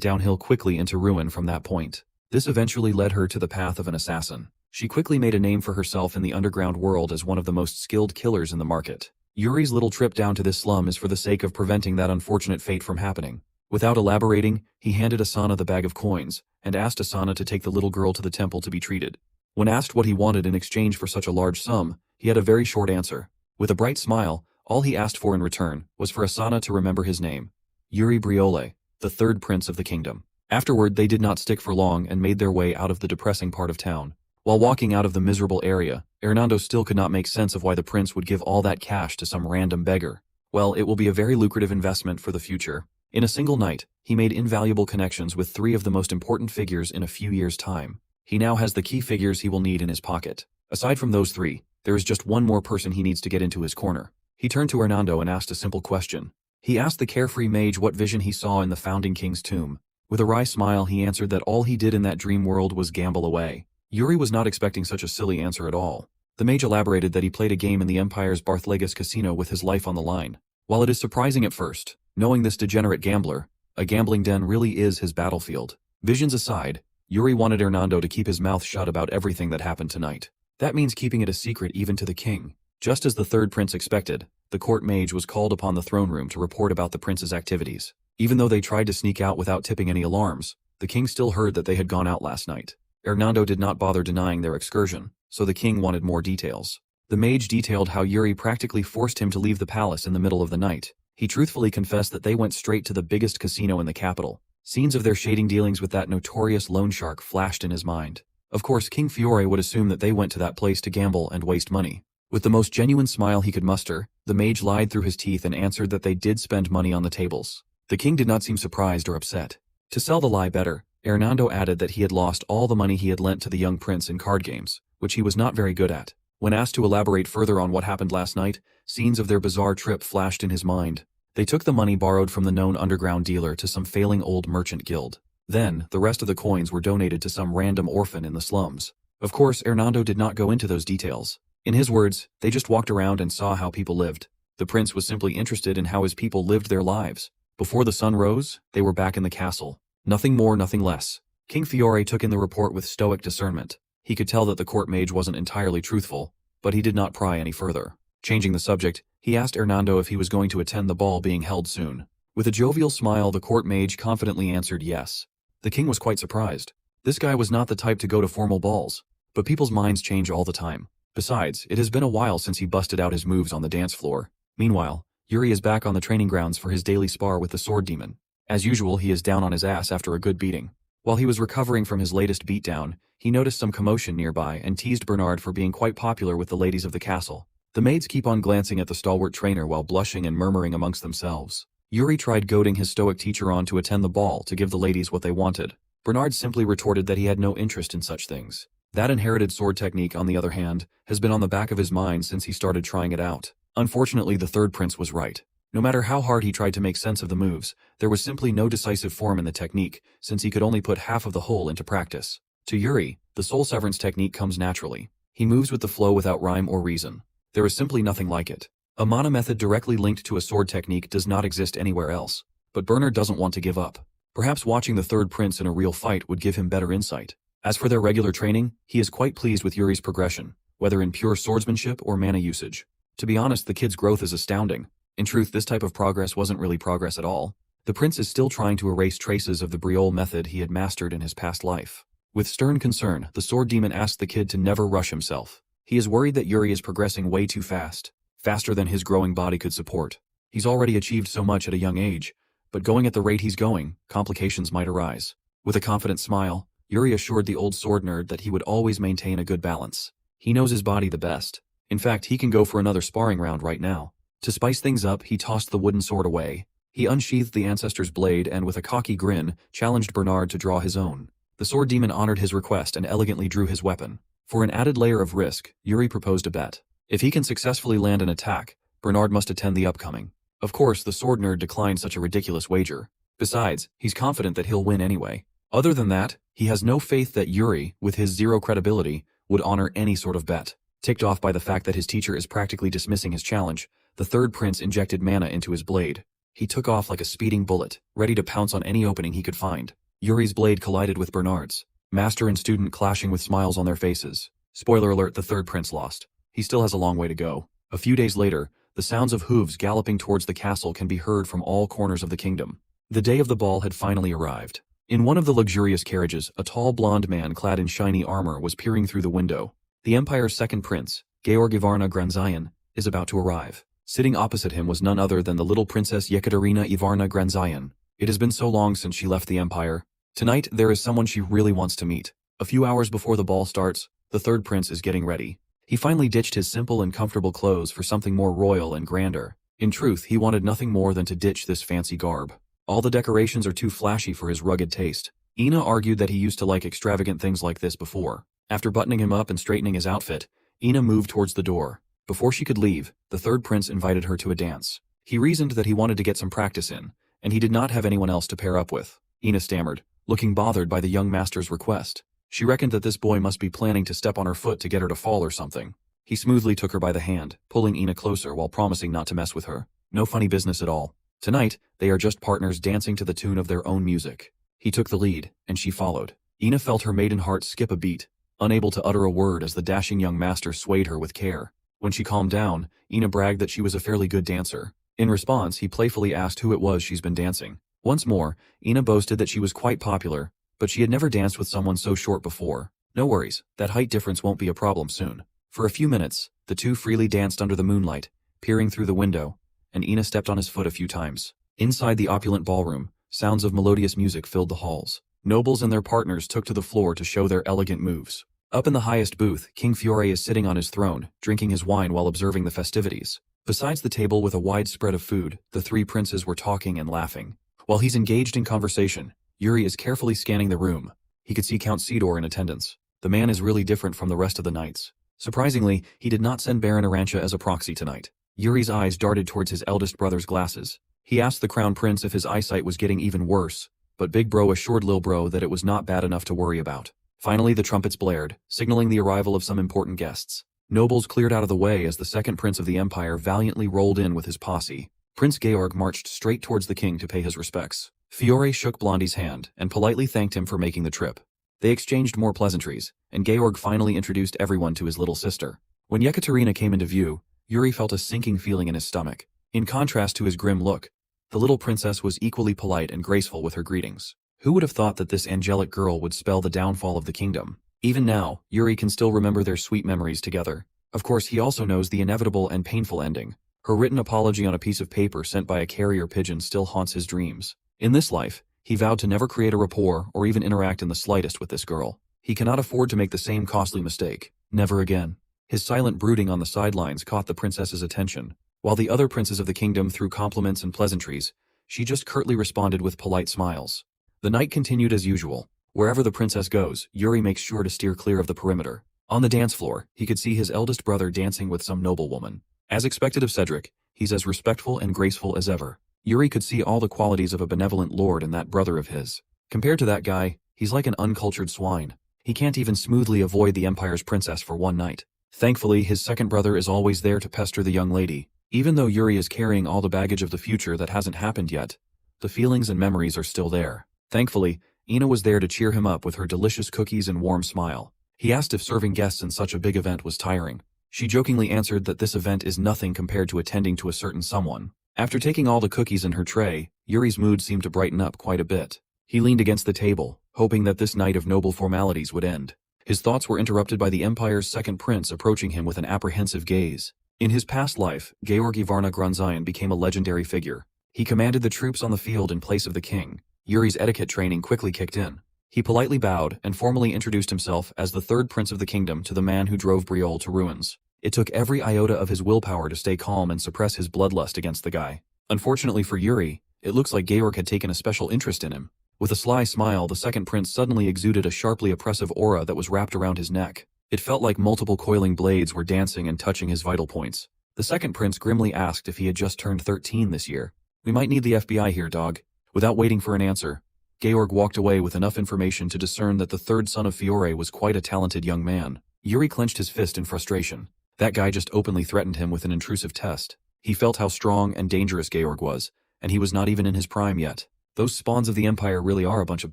Speaker 1: downhill quickly into ruin from that point. This eventually led her to the path of an assassin. She quickly made a name for herself in the underground world as one of the most skilled killers in the market. Yuri's little trip down to this slum is for the sake of preventing that unfortunate fate from happening. Without elaborating, he handed Asana the bag of coins, and asked Asana to take the little girl to the temple to be treated. When asked what he wanted in exchange for such a large sum, he had a very short answer. With a bright smile, all he asked for in return was for Asana to remember his name. Yuri Briol, the third prince of the kingdom. Afterward, they did not stick for long and made their way out of the depressing part of town. While walking out of the miserable area, Hernando still could not make sense of why the prince would give all that cash to some random beggar. Well, it will be a very lucrative investment for the future. In a single night, he made invaluable connections with 3 of the most important figures in a few years' time. He now has the key figures he will need in his pocket. Aside from those 3, there is just one more person he needs to get into his corner. He turned to Hernando and asked a simple question. He asked the carefree mage what vision he saw in the founding king's tomb. With a wry smile, he answered that all he did in that dream world was gamble away. Yuri was not expecting such a silly answer at all. The mage elaborated that he played a game in the Empire's Barthlegas casino with his life on the line. While it is surprising at first, knowing this degenerate gambler, a gambling den really is his battlefield. Visions aside, Yuri wanted Hernando to keep his mouth shut about everything that happened tonight. That means keeping it a secret even to the king. Just as the third prince expected, the court mage was called upon the throne room to report about the prince's activities. Even though they tried to sneak out without tipping any alarms, the king still heard that they had gone out last night. Hernando did not bother denying their excursion, so the king wanted more details. The mage detailed how Yuri practically forced him to leave the palace in the middle of the night. He truthfully confessed that they went straight to the biggest casino in the capital. Scenes of their shading dealings with that notorious loan shark flashed in his mind. Of course, King Fiore would assume that they went to that place to gamble and waste money. With the most genuine smile he could muster, the mage lied through his teeth and answered that they did spend money on the tables. The king did not seem surprised or upset. To sell the lie better, Hernando added that he had lost all the money he had lent to the young prince in card games, which he was not very good at. When asked to elaborate further on what happened last night, scenes of their bizarre trip flashed in his mind. They took the money borrowed from the known underground dealer to some failing old merchant guild. Then, the rest of the coins were donated to some random orphan in the slums. Of course, Hernando did not go into those details. In his words, they just walked around and saw how people lived. The prince was simply interested in how his people lived their lives. Before the sun rose, they were back in the castle. Nothing more, nothing less. King Fiore took in the report with stoic discernment. He could tell that the court mage wasn't entirely truthful, but he did not pry any further. Changing the subject, he asked Hernando if he was going to attend the ball being held soon. With a jovial smile, the court mage confidently answered yes. The king was quite surprised. This guy was not the type to go to formal balls, but people's minds change all the time. Besides, it has been a while since he busted out his moves on the dance floor. Meanwhile, Yuri is back on the training grounds for his daily spar with the sword demon. As usual, he is down on his ass after a good beating. While he was recovering from his latest beatdown, he noticed some commotion nearby and teased Bernard for being quite popular with the ladies of the castle. The maids keep on glancing at the stalwart trainer while blushing and murmuring amongst themselves. Yuri tried goading his stoic teacher on to attend the ball to give the ladies what they wanted. Bernard simply retorted that he had no interest in such things. That inherited sword technique, on the other hand, has been on the back of his mind since he started trying it out. Unfortunately, the third prince was right. No matter how hard he tried to make sense of the moves, there was simply no decisive form in the technique, since he could only put half of the whole into practice. To Yuri, the soul severance technique comes naturally. He moves with the flow without rhyme or reason. There is simply nothing like it. A mana method directly linked to a sword technique does not exist anywhere else. But Bernard doesn't want to give up. Perhaps watching the third prince in a real fight would give him better insight. As for their regular training, he is quite pleased with Yuri's progression, whether in pure swordsmanship or mana usage. To be honest, the kid's growth is astounding. In truth, this type of progress wasn't really progress at all. The prince is still trying to erase traces of the Briol method he had mastered in his past life. With stern concern, the sword demon asked the kid to never rush himself. He is worried that Yuri is progressing way too fast, faster than his growing body could support. He's already achieved so much at a young age, but going at the rate he's going, complications might arise. With a confident smile, Yuri assured the old sword nerd that he would always maintain a good balance. He knows his body the best. In fact, he can go for another sparring round right now. To spice things up, he tossed the wooden sword away. He unsheathed the ancestor's blade and with a cocky grin, challenged Bernard to draw his own. The sword demon honored his request and elegantly drew his weapon. For an added layer of risk, Yuri proposed a bet. If he can successfully land an attack, Bernard must attend the upcoming. Of course, the sword nerd declined such a ridiculous wager. Besides, he's confident that he'll win anyway. Other than that, he has no faith that Yuri, with his zero credibility, would honor any sort of bet. Ticked off by the fact that his teacher is practically dismissing his challenge, the third prince injected mana into his blade. He took off like a speeding bullet, ready to pounce on any opening he could find. Yuri's blade collided with Bernard's. Master and student clashing with smiles on their faces. Spoiler alert, the third prince lost. He still has a long way to go. A few days later, the sounds of hooves galloping towards the castle can be heard from all corners of the kingdom. The day of the ball had finally arrived. In one of the luxurious carriages, a tall blonde man clad in shiny armor was peering through the window. The empire's second prince, Georg Ivarna Granzian, is about to arrive. Sitting opposite him was none other than the little princess Yekaterina Ivarna Granzian. It has been so long since she left the empire. Tonight, there is someone she really wants to meet. A few hours before the ball starts, the third prince is getting ready. He finally ditched his simple and comfortable clothes for something more royal and grander. In truth, he wanted nothing more than to ditch this fancy garb. All the decorations are too flashy for his rugged taste. Ina argued that he used to like extravagant things like this before. After buttoning him up and straightening his outfit, Ina moved towards the door. Before she could leave, the third prince invited her to a dance. He reasoned that he wanted to get some practice in, and he did not have anyone else to pair up with. Ina stammered, looking bothered by the young master's request. She reckoned that this boy must be planning to step on her foot to get her to fall or something. He smoothly took her by the hand, pulling Ina closer while promising not to mess with her. No funny business at all. Tonight, they are just partners dancing to the tune of their own music. He took the lead, and she followed. Ina felt her maiden heart skip a beat, unable to utter a word as the dashing young master swayed her with care. When she calmed down, Ina bragged that she was a fairly good dancer. In response, he playfully asked who it was she's been dancing. Once more, Ina boasted that she was quite popular, but she had never danced with someone so short before. No worries, that height difference won't be a problem soon. For a few minutes, the two freely danced under the moonlight, peering through the window, and Ina stepped on his foot a few times. Inside the opulent ballroom, sounds of melodious music filled the halls. Nobles and their partners took to the floor to show their elegant moves. Up in the highest booth, King Fiore is sitting on his throne, drinking his wine while observing the festivities. Besides the table with a wide spread of food, the three princes were talking and laughing. While he's engaged in conversation, Yuri is carefully scanning the room. He could see Count Sidor in attendance. The man is really different from the rest of the knights. Surprisingly, he did not send Baron Arantia as a proxy tonight. Yuri's eyes darted towards his eldest brother's glasses. He asked the crown prince if his eyesight was getting even worse, but Big Bro assured Lil Bro that it was not bad enough to worry about. Finally, the trumpets blared, signaling the arrival of some important guests. Nobles cleared out of the way as the second prince of the empire valiantly rolled in with his posse. Prince Georg marched straight towards the king to pay his respects. Fiore shook Blondie's hand and politely thanked him for making the trip. They exchanged more pleasantries, and Georg finally introduced everyone to his little sister. When Yekaterina came into view, Yuri felt a sinking feeling in his stomach. In contrast to his grim look, the little princess was equally polite and graceful with her greetings. Who would have thought that this angelic girl would spell the downfall of the kingdom? Even now, Yuri can still remember their sweet memories together. Of course, he also knows the inevitable and painful ending. Her written apology on a piece of paper sent by a carrier pigeon still haunts his dreams. In this life, he vowed to never create a rapport or even interact in the slightest with this girl. He cannot afford to make the same costly mistake. Never again. His silent brooding on the sidelines caught the princess's attention. While the other princes of the kingdom threw compliments and pleasantries, she just curtly responded with polite smiles. The night continued as usual. Wherever the princess goes, Yuri makes sure to steer clear of the perimeter. On the dance floor, he could see his eldest brother dancing with some noblewoman. As expected of Cedric, he's as respectful and graceful as ever. Yuri could see all the qualities of a benevolent lord in that brother of his. Compared to that guy, he's like an uncultured swine. He can't even smoothly avoid the Empire's princess for one night. Thankfully, his second brother is always there to pester the young lady. Even though Yuri is carrying all the baggage of the future that hasn't happened yet, the feelings and memories are still there. Thankfully, Ina was there to cheer him up with her delicious cookies and warm smile. He asked if serving guests in such a big event was tiring. She jokingly answered that this event is nothing compared to attending to a certain someone. After taking all the cookies in her tray, Yuri's mood seemed to brighten up quite a bit. He leaned against the table, hoping that this night of noble formalities would end. His thoughts were interrupted by the Empire's second prince approaching him with an apprehensive gaze. In his past life, Georg Ivarna Grunzian became a legendary figure. He commanded the troops on the field in place of the king. Yuri's etiquette training quickly kicked in. He politely bowed and formally introduced himself as the third prince of the kingdom to the man who drove Briol to ruins. It took every iota of his willpower to stay calm and suppress his bloodlust against the guy. Unfortunately for Yuri, it looks like Georg had taken a special interest in him. With a sly smile, the second prince suddenly exuded a sharply oppressive aura that was wrapped around his neck. It felt like multiple coiling blades were dancing and touching his vital points. The second prince grimly asked if he had just turned 13 this year. "We might need the FBI here, dog." Without waiting for an answer, Georg walked away with enough information to discern that the third son of Fiore was quite a talented young man. Yuri clenched his fist in frustration. That guy just openly threatened him with an intrusive test. He felt how strong and dangerous Georg was, and he was not even in his prime yet. Those spawns of the Empire really are a bunch of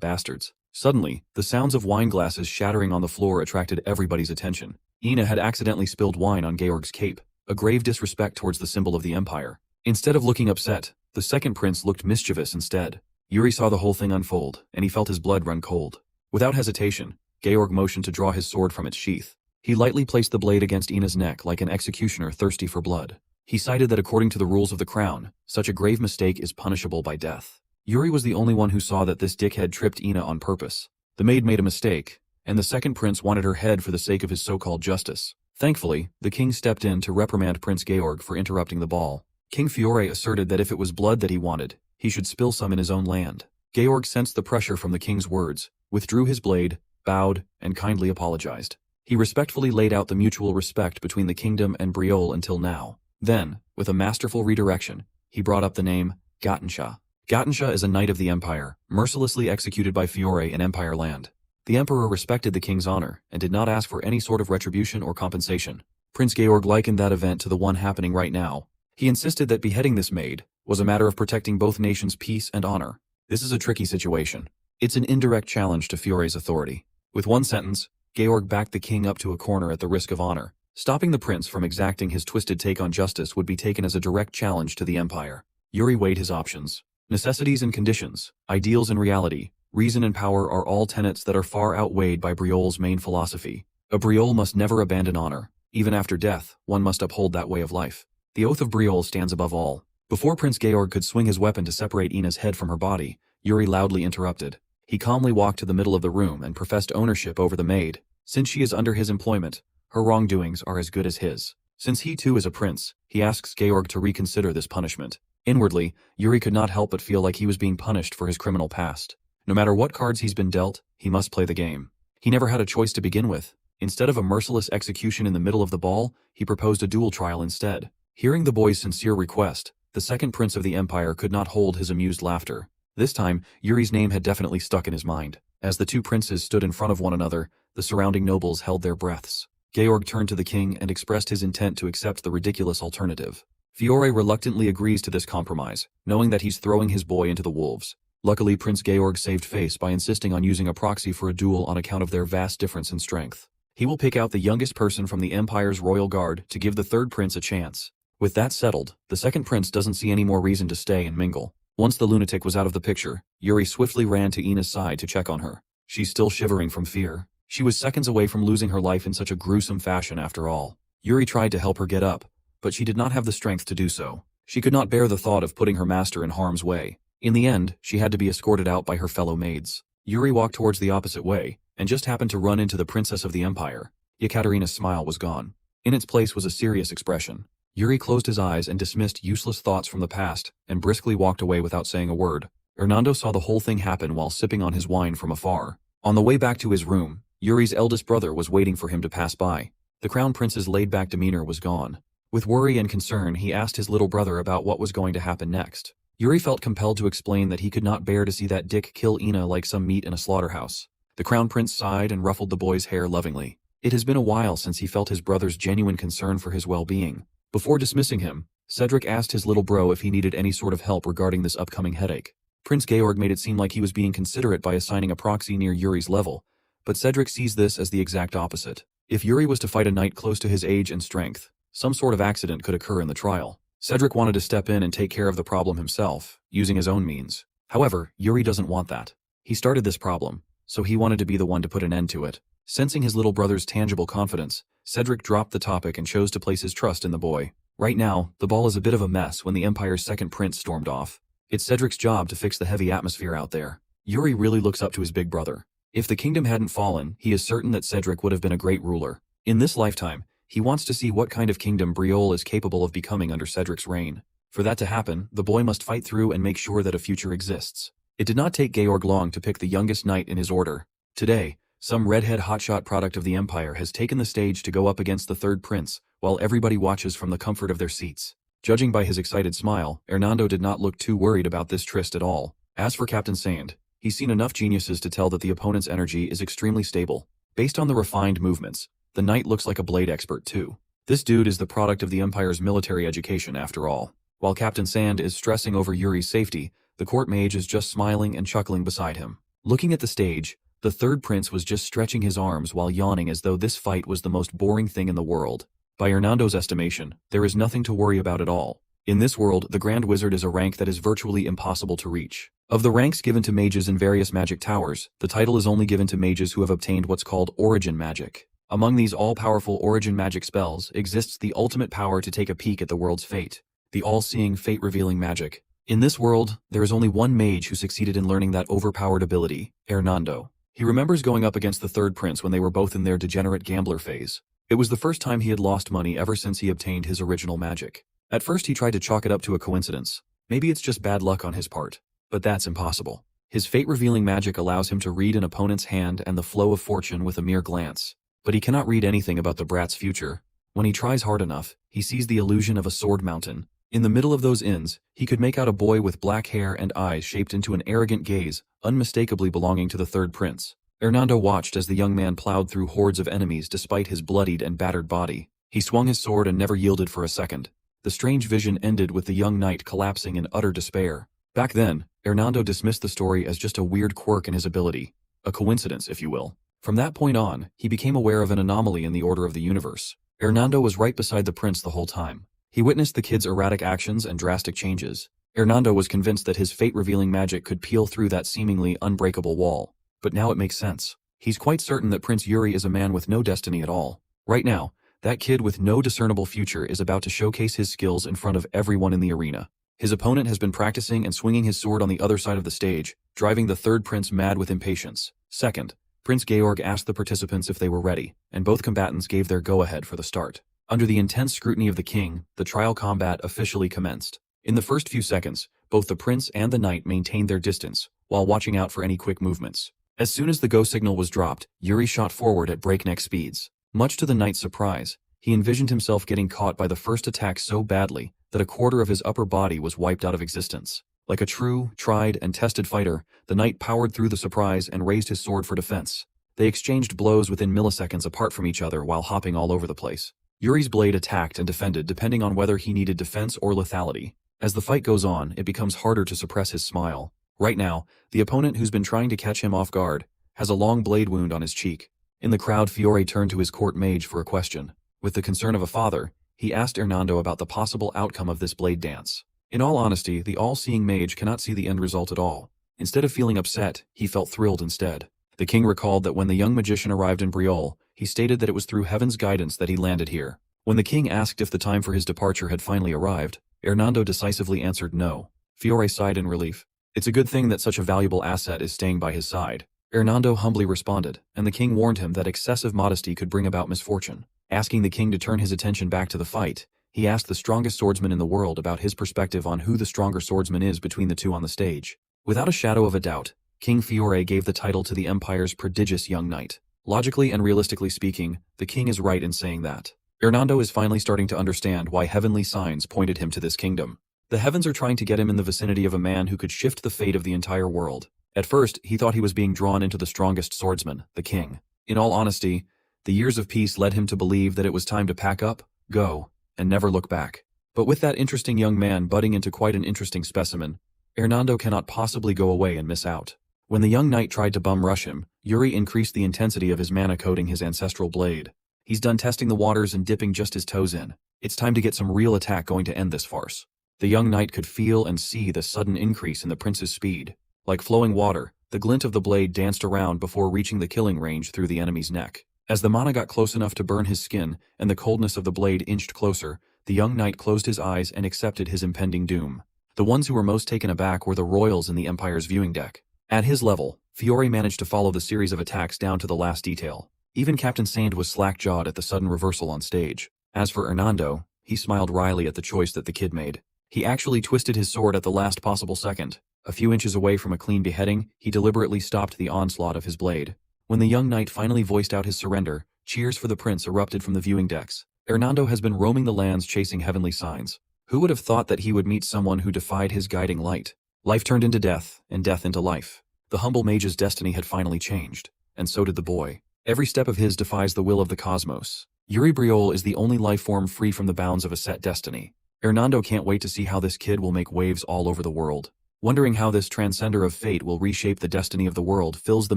Speaker 1: bastards. Suddenly, the sounds of wine glasses shattering on the floor attracted everybody's attention. Ina had accidentally spilled wine on Georg's cape, a grave disrespect towards the symbol of the Empire. Instead of looking upset, the second prince looked mischievous instead. Yuri saw the whole thing unfold, and he felt his blood run cold. Without hesitation, Georg motioned to draw his sword from its sheath. He lightly placed the blade against Ina's neck like an executioner thirsty for blood. He cited that according to the rules of the crown, such a grave mistake is punishable by death. Yuri was the only one who saw that this dickhead tripped Ina on purpose. The maid made a mistake, and the second prince wanted her head for the sake of his so-called justice. Thankfully, the king stepped in to reprimand Prince Georg for interrupting the ball. King Fiore asserted that if it was blood that he wanted, he should spill some in his own land. Georg sensed the pressure from the king's words, withdrew his blade, bowed, and kindly apologized. He respectfully laid out the mutual respect between the kingdom and Briol until now. Then, with a masterful redirection, he brought up the name Gattensha. Gattensha is a knight of the Empire, mercilessly executed by Fiore in Empire land. The Emperor respected the king's honor and did not ask for any sort of retribution or compensation. Prince Georg likened that event to the one happening right now. He insisted that beheading this maid was a matter of protecting both nations' peace and honor. This is a tricky situation. It's an indirect challenge to Fiore's authority. With one sentence, Georg backed the king up to a corner at the risk of honor. Stopping the prince from exacting his twisted take on justice would be taken as a direct challenge to the Empire. Yuri weighed his options. Necessities and conditions, ideals and reality, reason and power are all tenets that are far outweighed by Briol's main philosophy. A Briol must never abandon honor. Even after death, one must uphold that way of life. The oath of Briol stands above all. Before Prince Georg could swing his weapon to separate Ina's head from her body, Yuri loudly interrupted. He calmly walked to the middle of the room and professed ownership over the maid. Since she is under his employment, her wrongdoings are as good as his. Since he too is a prince, he asks Georg to reconsider this punishment. Inwardly, Yuri could not help but feel like he was being punished for his criminal past. No matter what cards he's been dealt, he must play the game. He never had a choice to begin with. Instead of a merciless execution in the middle of the ball, he proposed a dual trial instead. Hearing the boy's sincere request, the second prince of the Empire could not hold his amused laughter. This time, Yuri's name had definitely stuck in his mind. As the two princes stood in front of one another, the surrounding nobles held their breaths. Georg turned to the king and expressed his intent to accept the ridiculous alternative. Fiore reluctantly agrees to this compromise, knowing that he's throwing his boy into the wolves. Luckily, Prince Georg saved face by insisting on using a proxy for a duel on account of their vast difference in strength. He will pick out the youngest person from the Empire's royal guard to give the third prince a chance. With that settled, the second prince doesn't see any more reason to stay and mingle. Once the lunatic was out of the picture, Yuri swiftly ran to Ina's side to check on her. She's still shivering from fear. She was seconds away from losing her life in such a gruesome fashion after all. Yuri tried to help her get up, but she did not have the strength to do so. She could not bear the thought of putting her master in harm's way. In the end, she had to be escorted out by her fellow maids. Yuri walked towards the opposite way, and just happened to run into the princess of the Empire. Yekaterina's smile was gone. In its place was a serious expression. Yuri closed his eyes and dismissed useless thoughts from the past, and briskly walked away without saying a word. Hernando saw the whole thing happen while sipping on his wine from afar. On the way back to his room, Yuri's eldest brother was waiting for him to pass by. The crown prince's laid-back demeanor was gone. With worry and concern, he asked his little brother about what was going to happen next. Yuri felt compelled to explain that he could not bear to see that dick kill Ina like some meat in a slaughterhouse. The crown prince sighed and ruffled the boy's hair lovingly. It has been a while since he felt his brother's genuine concern for his well-being. Before dismissing him, Cedric asked his little bro if he needed any sort of help regarding this upcoming headache. Prince Georg made it seem like he was being considerate by assigning a proxy near Yuri's level, but Cedric sees this as the exact opposite. If Yuri was to fight a knight close to his age and strength, some sort of accident could occur in the trial. Cedric wanted to step in and take care of the problem himself, using his own means. However, Yuri doesn't want that. He started this problem, so he wanted to be the one to put an end to it. Sensing his little brother's tangible confidence, Cedric dropped the topic and chose to place his trust in the boy. Right now, the ball is a bit of a mess when the Empire's second prince stormed off. It's Cedric's job to fix the heavy atmosphere out there. Yuri really looks up to his big brother. If the kingdom hadn't fallen, he is certain that Cedric would have been a great ruler. In this lifetime, he wants to see what kind of kingdom Briol is capable of becoming under Cedric's reign. For that to happen, the boy must fight through and make sure that a future exists. It did not take Georg long to pick the youngest knight in his order. Today, some redhead hotshot product of the Empire has taken the stage to go up against the third prince, while everybody watches from the comfort of their seats. Judging by his excited smile, Hernando did not look too worried about this tryst at all. As for Captain Sand, he's seen enough geniuses to tell that the opponent's energy is extremely stable. Based on the refined movements, the knight looks like a blade expert too. This dude is the product of the Empire's military education after all. While Captain Sand is stressing over Yuri's safety, the court mage is just smiling and chuckling beside him. Looking at the stage, the third prince was just stretching his arms while yawning as though this fight was the most boring thing in the world. By Hernando's estimation, there is nothing to worry about at all. In this world, the Grand Wizard is a rank that is virtually impossible to reach. Of the ranks given to mages in various magic towers, the title is only given to mages who have obtained what's called origin magic. Among these all-powerful origin magic spells exists the ultimate power to take a peek at the world's fate, the all-seeing fate-revealing magic. In this world, there is only one mage who succeeded in learning that overpowered ability, Hernando. He remembers going up against the third prince when they were both in their degenerate gambler phase. It was the first time he had lost money ever since he obtained his original magic. At first he tried to chalk it up to a coincidence. Maybe it's just bad luck on his part. But that's impossible. His fate-revealing magic allows him to read an opponent's hand and the flow of fortune with a mere glance. But he cannot read anything about the brat's future. When he tries hard enough, he sees the illusion of a sword mountain. In the middle of those inns, he could make out a boy with black hair and eyes shaped into an arrogant gaze, unmistakably belonging to the third prince. Hernando watched as the young man plowed through hordes of enemies despite his bloodied and battered body. He swung his sword and never yielded for a second. The strange vision ended with the young knight collapsing in utter despair. Back then, Hernando dismissed the story as just a weird quirk in his ability. A coincidence, if you will. From that point on, he became aware of an anomaly in the order of the universe. Hernando was right beside the prince the whole time. He witnessed the kid's erratic actions and drastic changes. Hernando was convinced that his fate-revealing magic could peel through that seemingly unbreakable wall. But now it makes sense. He's quite certain that Prince Yuri is a man with no destiny at all. Right now, that kid with no discernible future is about to showcase his skills in front of everyone in the arena. His opponent has been practicing and swinging his sword on the other side of the stage, driving the third prince mad with impatience. Second, Prince Georg asked the participants if they were ready, and both combatants gave their go-ahead for the start. Under the intense scrutiny of the king, the trial combat officially commenced. In the first few seconds, both the prince and the knight maintained their distance, while watching out for any quick movements. As soon as the go signal was dropped, Yuri shot forward at breakneck speeds. Much to the knight's surprise, he envisioned himself getting caught by the first attack so badly that a quarter of his upper body was wiped out of existence. Like a true, tried, and tested fighter, the knight powered through the surprise and raised his sword for defense. They exchanged blows within milliseconds apart from each other while hopping all over the place. Yuri's blade attacked and defended depending on whether he needed defense or lethality. As the fight goes on, it becomes harder to suppress his smile. Right now, the opponent who's been trying to catch him off guard has a long blade wound on his cheek. In the crowd, Fiore turned to his court mage for a question. With the concern of a father, he asked Hernando about the possible outcome of this blade dance. In all honesty, the all-seeing mage cannot see the end result at all. Instead of feeling upset, he felt thrilled instead. The king recalled that when the young magician arrived in Briol, he stated that it was through heaven's guidance that he landed here. When the king asked if the time for his departure had finally arrived, Hernando decisively answered no. Fiore sighed in relief. It's a good thing that such a valuable asset is staying by his side. Hernando humbly responded, and the king warned him that excessive modesty could bring about misfortune. Asking the king to turn his attention back to the fight, he asked the strongest swordsman in the world about his perspective on who the stronger swordsman is between the two on the stage. Without a shadow of a doubt, King Fiore gave the title to the Empire's prodigious young knight. Logically and realistically speaking, the king is right in saying that. Hernando is finally starting to understand why heavenly signs pointed him to this kingdom. The heavens are trying to get him in the vicinity of a man who could shift the fate of the entire world. At first, he thought he was being drawn into the strongest swordsman, the king. In all honesty, the years of peace led him to believe that it was time to pack up, go, and never look back. But with that interesting young man budding into quite an interesting specimen, Hernando cannot possibly go away and miss out. When the young knight tried to bum rush him, Yuri increased the intensity of his mana coating his ancestral blade. He's done testing the waters and dipping just his toes in. It's time to get some real attack going to end this farce. The young knight could feel and see the sudden increase in the prince's speed. Like flowing water, the glint of the blade danced around before reaching the killing range through the enemy's neck. As the mana got close enough to burn his skin and the coldness of the blade inched closer, the young knight closed his eyes and accepted his impending doom. The ones who were most taken aback were the royals in the Empire's viewing deck. At his level, Fiore managed to follow the series of attacks down to the last detail. Even Captain Sand was slack-jawed at the sudden reversal on stage. As for Hernando, he smiled wryly at the choice that the kid made. He actually twisted his sword at the last possible second. A few inches away from a clean beheading, he deliberately stopped the onslaught of his blade. When the young knight finally voiced out his surrender, cheers for the prince erupted from the viewing decks. Hernando has been roaming the lands chasing heavenly signs. Who would have thought that he would meet someone who defied his guiding light? Life turned into death, and death into life. The humble mage's destiny had finally changed, and so did the boy. Every step of his defies the will of the cosmos. Yuri Briol is the only life form free from the bounds of a set destiny. Hernando can't wait to see how this kid will make waves all over the world. Wondering how this transcender of fate will reshape the destiny of the world fills the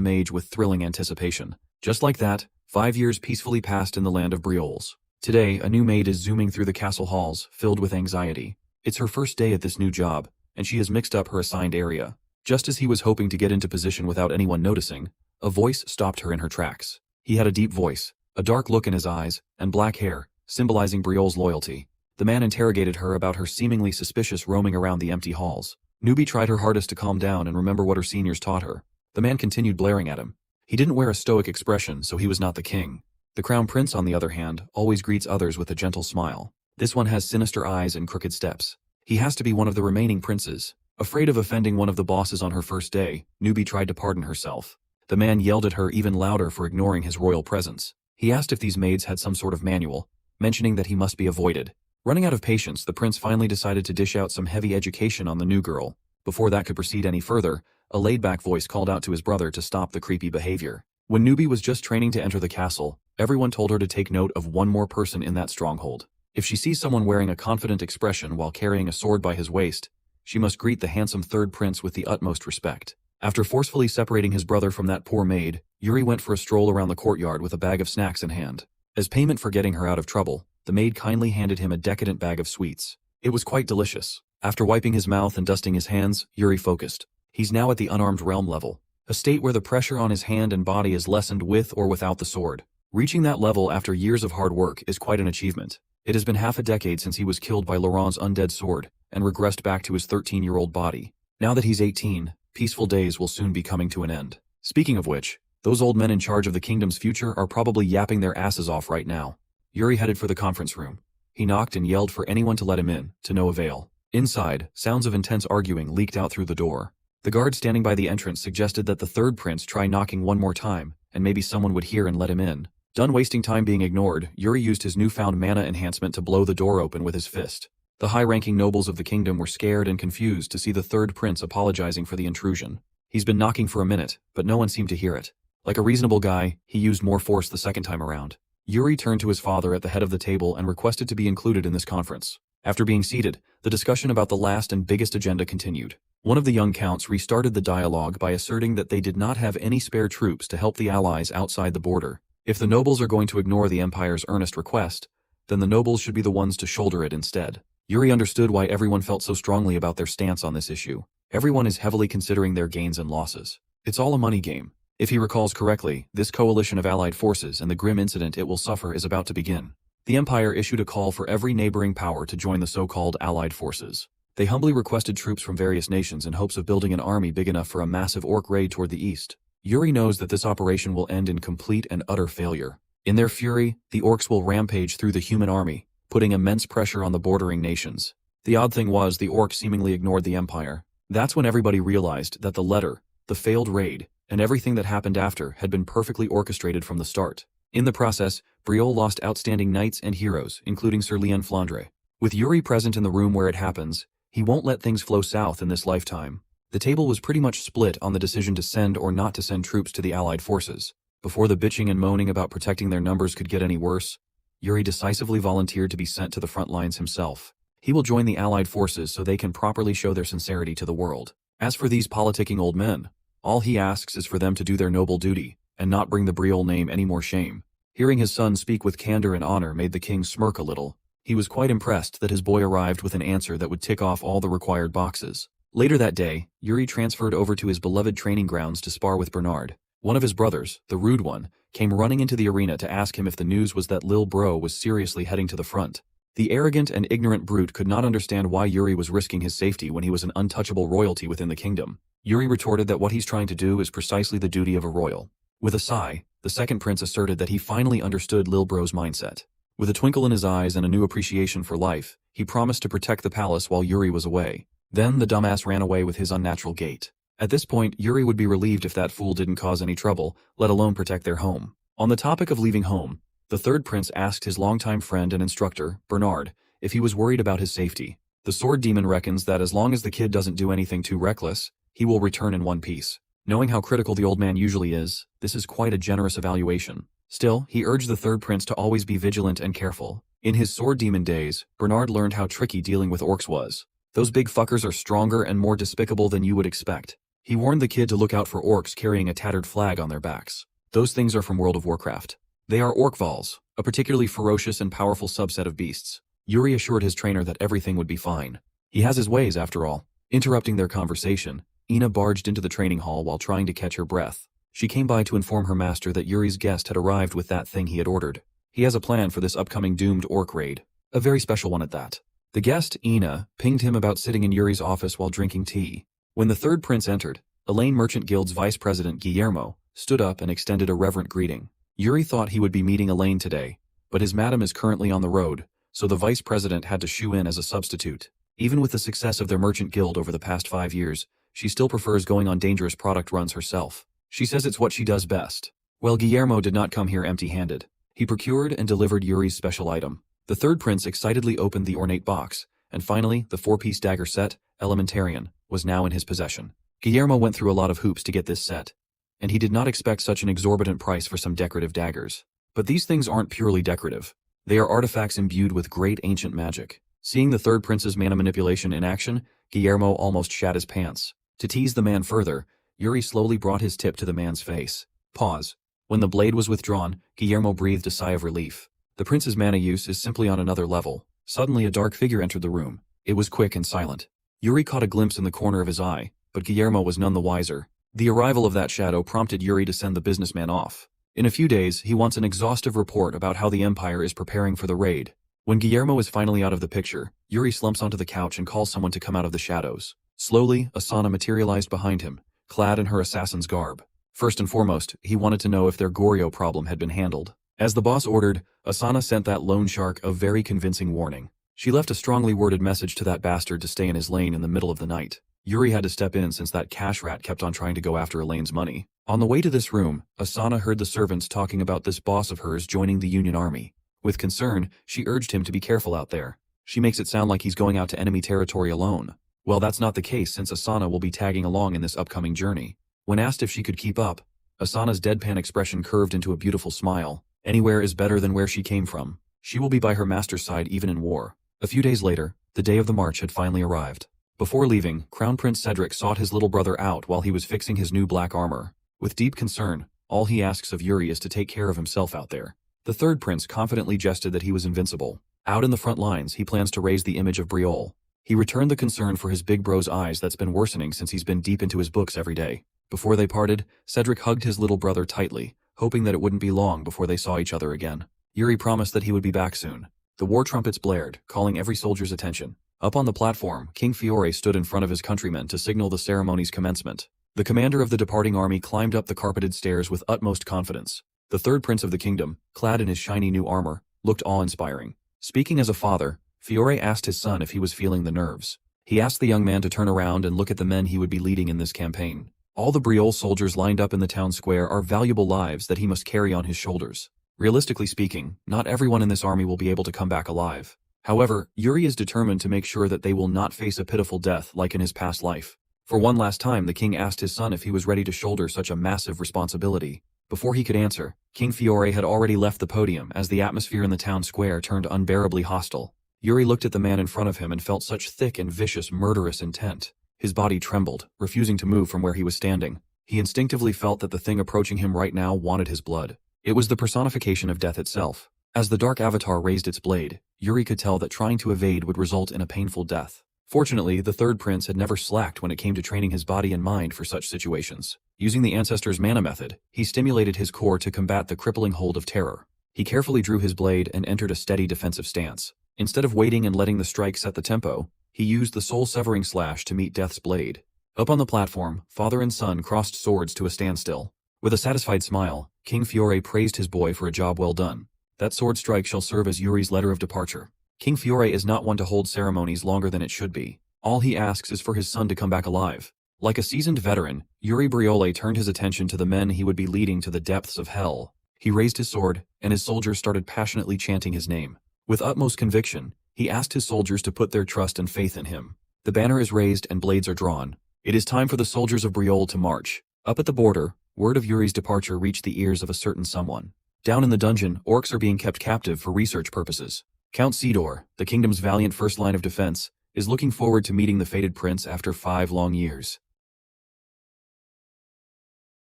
Speaker 1: mage with thrilling anticipation. Just like that, 5 years peacefully passed in the land of Briols. Today, a new maid is zooming through the castle halls, filled with anxiety. It's her first day at this new job, and she has mixed up her assigned area. Just as he was hoping to get into position without anyone noticing, a voice stopped her in her tracks. He had a deep voice, a dark look in his eyes, and black hair, symbolizing Briol's loyalty. The man interrogated her about her seemingly suspicious roaming around the empty halls. Newbie tried her hardest to calm down and remember what her seniors taught her. The man continued blaring at him. He didn't wear a stoic expression, so he was not the king. The crown prince, on the other hand, always greets others with a gentle smile. This one has sinister eyes and crooked steps. He has to be one of the remaining princes. Afraid of offending one of the bosses on her first day, Newbie tried to pardon herself. The man yelled at her even louder for ignoring his royal presence. He asked if these maids had some sort of manual, mentioning that he must be avoided. Running out of patience, the prince finally decided to dish out some heavy education on the new girl. Before that could proceed any further, a laid-back voice called out to his brother to stop the creepy behavior. When Newbie was just training to enter the castle, everyone told her to take note of one more person in that stronghold. If she sees someone wearing a confident expression while carrying a sword by his waist, she must greet the handsome third prince with the utmost respect. After forcefully separating his brother from that poor maid, Yuri went for a stroll around the courtyard with a bag of snacks in hand. As payment for getting her out of trouble, the maid kindly handed him a decadent bag of sweets. It was quite delicious. After wiping his mouth and dusting his hands, Yuri focused. He's now at the unarmed realm level, a state where the pressure on his hand and body is lessened with or without the sword. Reaching that level after years of hard work is quite an achievement. It has been half a decade since he was killed by Laurent's undead sword and regressed back to his 13-year-old body. Now that he's 18, peaceful days will soon be coming to an end. Speaking of which, those old men in charge of the kingdom's future are probably yapping their asses off right now. Yuri headed for the conference room. He knocked and yelled for anyone to let him in, to no avail. Inside, sounds of intense arguing leaked out through the door. The guard standing by the entrance suggested that the third prince try knocking one more time, and maybe someone would hear and let him in. Done wasting time being ignored, Yuri used his newfound mana enhancement to blow the door open with his fist. The high-ranking nobles of the kingdom were scared and confused to see the third prince apologizing for the intrusion. He's been knocking for a minute, but no one seemed to hear it. Like a reasonable guy, he used more force the second time around. Yuri turned to his father at the head of the table and requested to be included in this conference. After being seated, the discussion about the last and biggest agenda continued. One of the young counts restarted the dialogue by asserting that they did not have any spare troops to help the allies outside the border. If the nobles are going to ignore the Empire's earnest request, then the nobles should be the ones to shoulder it instead. Yuri understood why everyone felt so strongly about their stance on this issue. Everyone is heavily considering their gains and losses. It's all a money game. If he recalls correctly, this coalition of allied forces and the grim incident it will suffer is about to begin. The Empire issued a call for every neighboring power to join the so-called allied forces. They humbly requested troops from various nations in hopes of building an army big enough for a massive orc raid toward the east. Yuri knows that this operation will end in complete and utter failure. In their fury, the orcs will rampage through the human army, putting immense pressure on the bordering nations. The odd thing was the orcs seemingly ignored the Empire. That's when everybody realized that the letter, the failed raid, and everything that happened after had been perfectly orchestrated from the start. In the process, Briol lost outstanding knights and heroes, including Sir Leon Flandre. With Yuri present in the room where it happens, he won't let things flow south in this lifetime. The table was pretty much split on the decision to send or not to send troops to the allied forces. Before the bitching and moaning about protecting their numbers could get any worse, Yuri decisively volunteered to be sent to the front lines himself. He will join the allied forces so they can properly show their sincerity to the world. As for these politicking old men, all he asks is for them to do their noble duty, and not bring the Briol name any more shame. Hearing his son speak with candor and honor made the king smirk a little. He was quite impressed that his boy arrived with an answer that would tick off all the required boxes. Later that day, Yuri transferred over to his beloved training grounds to spar with Bernard. One of his brothers, the rude one, came running into the arena to ask him if the news was that Lil Bro was seriously heading to the front. The arrogant and ignorant brute could not understand why Yuri was risking his safety when he was an untouchable royalty within the kingdom. Yuri retorted that what he's trying to do is precisely the duty of a royal. With a sigh, the second prince asserted that he finally understood Lil Bro's mindset. With a twinkle in his eyes and a new appreciation for life, he promised to protect the palace while Yuri was away. Then the dumbass ran away with his unnatural gait. At this point, Yuri would be relieved if that fool didn't cause any trouble, let alone protect their home. On the topic of leaving home, the third prince asked his longtime friend and instructor, Bernard, if he was worried about his safety. The sword demon reckons that as long as the kid doesn't do anything too reckless, he will return in one piece. Knowing how critical the old man usually is, this is quite a generous evaluation. Still, he urged the third prince to always be vigilant and careful. In his sword demon days, Bernard learned how tricky dealing with orcs was. Those big fuckers are stronger and more despicable than you would expect. He warned the kid to look out for orcs carrying a tattered flag on their backs. Those things are from World of Warcraft. They are orcvals, a particularly ferocious and powerful subset of beasts. Yuri assured his trainer that everything would be fine. He has his ways after all. Interrupting their conversation, Ina barged into the training hall while trying to catch her breath. She came by to inform her master that Yuri's guest had arrived with that thing he had ordered. He has a plan for this upcoming doomed orc raid. A very special one at that. The guest, Ina, pinged him about sitting in Yuri's office while drinking tea. When the third prince entered, Elaine Merchant Guild's vice president, Guillermo, stood up and extended a reverent greeting. Yuri thought he would be meeting Elaine today, but his madam is currently on the road, so the vice president had to shoe in as a substitute. Even with the success of their merchant guild over the past 5 years, she still prefers going on dangerous product runs herself. She says it's what she does best. Well, Guillermo did not come here empty-handed. He procured and delivered Yuri's special item. The third prince excitedly opened the ornate box, and finally, the 4-piece dagger set, Elementarian, was now in his possession. Guillermo went through a lot of hoops to get this set, and he did not expect such an exorbitant price for some decorative daggers. But these things aren't purely decorative. They are artifacts imbued with great ancient magic. Seeing the third prince's mana manipulation in action, Guillermo almost shat his pants. To tease the man further, Yuri slowly brought his tip to the man's face. Pause. When the blade was withdrawn, Guillermo breathed a sigh of relief. The prince's mana use is simply on another level. Suddenly a dark figure entered the room. It was quick and silent. Yuri caught a glimpse in the corner of his eye, but Guillermo was none the wiser. The arrival of that shadow prompted Yuri to send the businessman off. In a few days, he wants an exhaustive report about how the Empire is preparing for the raid. When Guillermo is finally out of the picture, Yuri slumps onto the couch and calls someone to come out of the shadows. Slowly, Asana materialized behind him, clad in her assassin's garb. First and foremost, he wanted to know if their Goryo problem had been handled. As the boss ordered, Asana sent that loan shark a very convincing warning. She left a strongly worded message to that bastard to stay in his lane in the middle of the night. Yuri had to step in since that cash rat kept on trying to go after Elaine's money. On the way to this room, Asana heard the servants talking about this boss of hers joining the Union Army. With concern, she urged him to be careful out there. She makes it sound like he's going out to enemy territory alone. Well, that's not the case since Asana will be tagging along in this upcoming journey. When asked if she could keep up, Asana's deadpan expression curved into a beautiful smile. Anywhere is better than where she came from. She will be by her master's side even in war. A few days later, the day of the march had finally arrived. Before leaving, Crown Prince Cedric sought his little brother out while he was fixing his new black armor. With deep concern, all he asks of Yuri is to take care of himself out there. The third prince confidently jested that he was invincible. Out in the front lines, he plans to raise the image of Briol. He returned the concern for his big bro's eyes that's been worsening since he's been deep into his books every day. Before they parted, Cedric hugged his little brother tightly, hoping that it wouldn't be long before they saw each other again. Yuri promised that he would be back soon. The war trumpets blared, calling every soldier's attention. Up on the platform, King Fiore stood in front of his countrymen to signal the ceremony's commencement. The commander of the departing army climbed up the carpeted stairs with utmost confidence. The third prince of the kingdom, clad in his shiny new armor, looked awe-inspiring. Speaking as a father, Fiore asked his son if he was feeling the nerves. He asked the young man to turn around and look at the men he would be leading in this campaign. All the Briol soldiers lined up in the town square are valuable lives that he must carry on his shoulders. Realistically speaking, not everyone in this army will be able to come back alive. However, Yuri is determined to make sure that they will not face a pitiful death like in his past life. For one last time, the king asked his son if he was ready to shoulder such a massive responsibility. Before he could answer, King Fiore had already left the podium as the atmosphere in the town square turned unbearably hostile. Yuri looked at the man in front of him and felt such thick and vicious murderous intent. His body trembled, refusing to move from where he was standing. He instinctively felt that the thing approaching him right now wanted his blood. It was the personification of death itself. As the dark avatar raised its blade, Yuri could tell that trying to evade would result in a painful death. Fortunately, the third prince had never slacked when it came to training his body and mind for such situations. Using the ancestor's mana method, he stimulated his core to combat the crippling hold of terror. He carefully drew his blade and entered a steady defensive stance. Instead of waiting and letting the strike set the tempo, he used the soul-severing slash to meet death's blade. Up on the platform, father and son crossed swords to a standstill. With a satisfied smile, King Fiore praised his boy for a job well done. That sword strike shall serve as Yuri's letter of departure. King Fiore is not one to hold ceremonies longer than it should be. All he asks is for his son to come back alive. Like a seasoned veteran, Yuri Briol turned his attention to the men he would be leading to the depths of hell. He raised his sword, and his soldiers started passionately chanting his name. With utmost conviction, he asked his soldiers to put their trust and faith in him. The banner is raised and blades are drawn. It is time for the soldiers of Briol to march. Up at the border, word of Yuri's departure reached the ears of a certain someone. Down in the dungeon, orcs are being kept captive for research purposes. Count Sidor, the kingdom's valiant first line of defense, is looking forward to meeting the fated prince after 5 long years.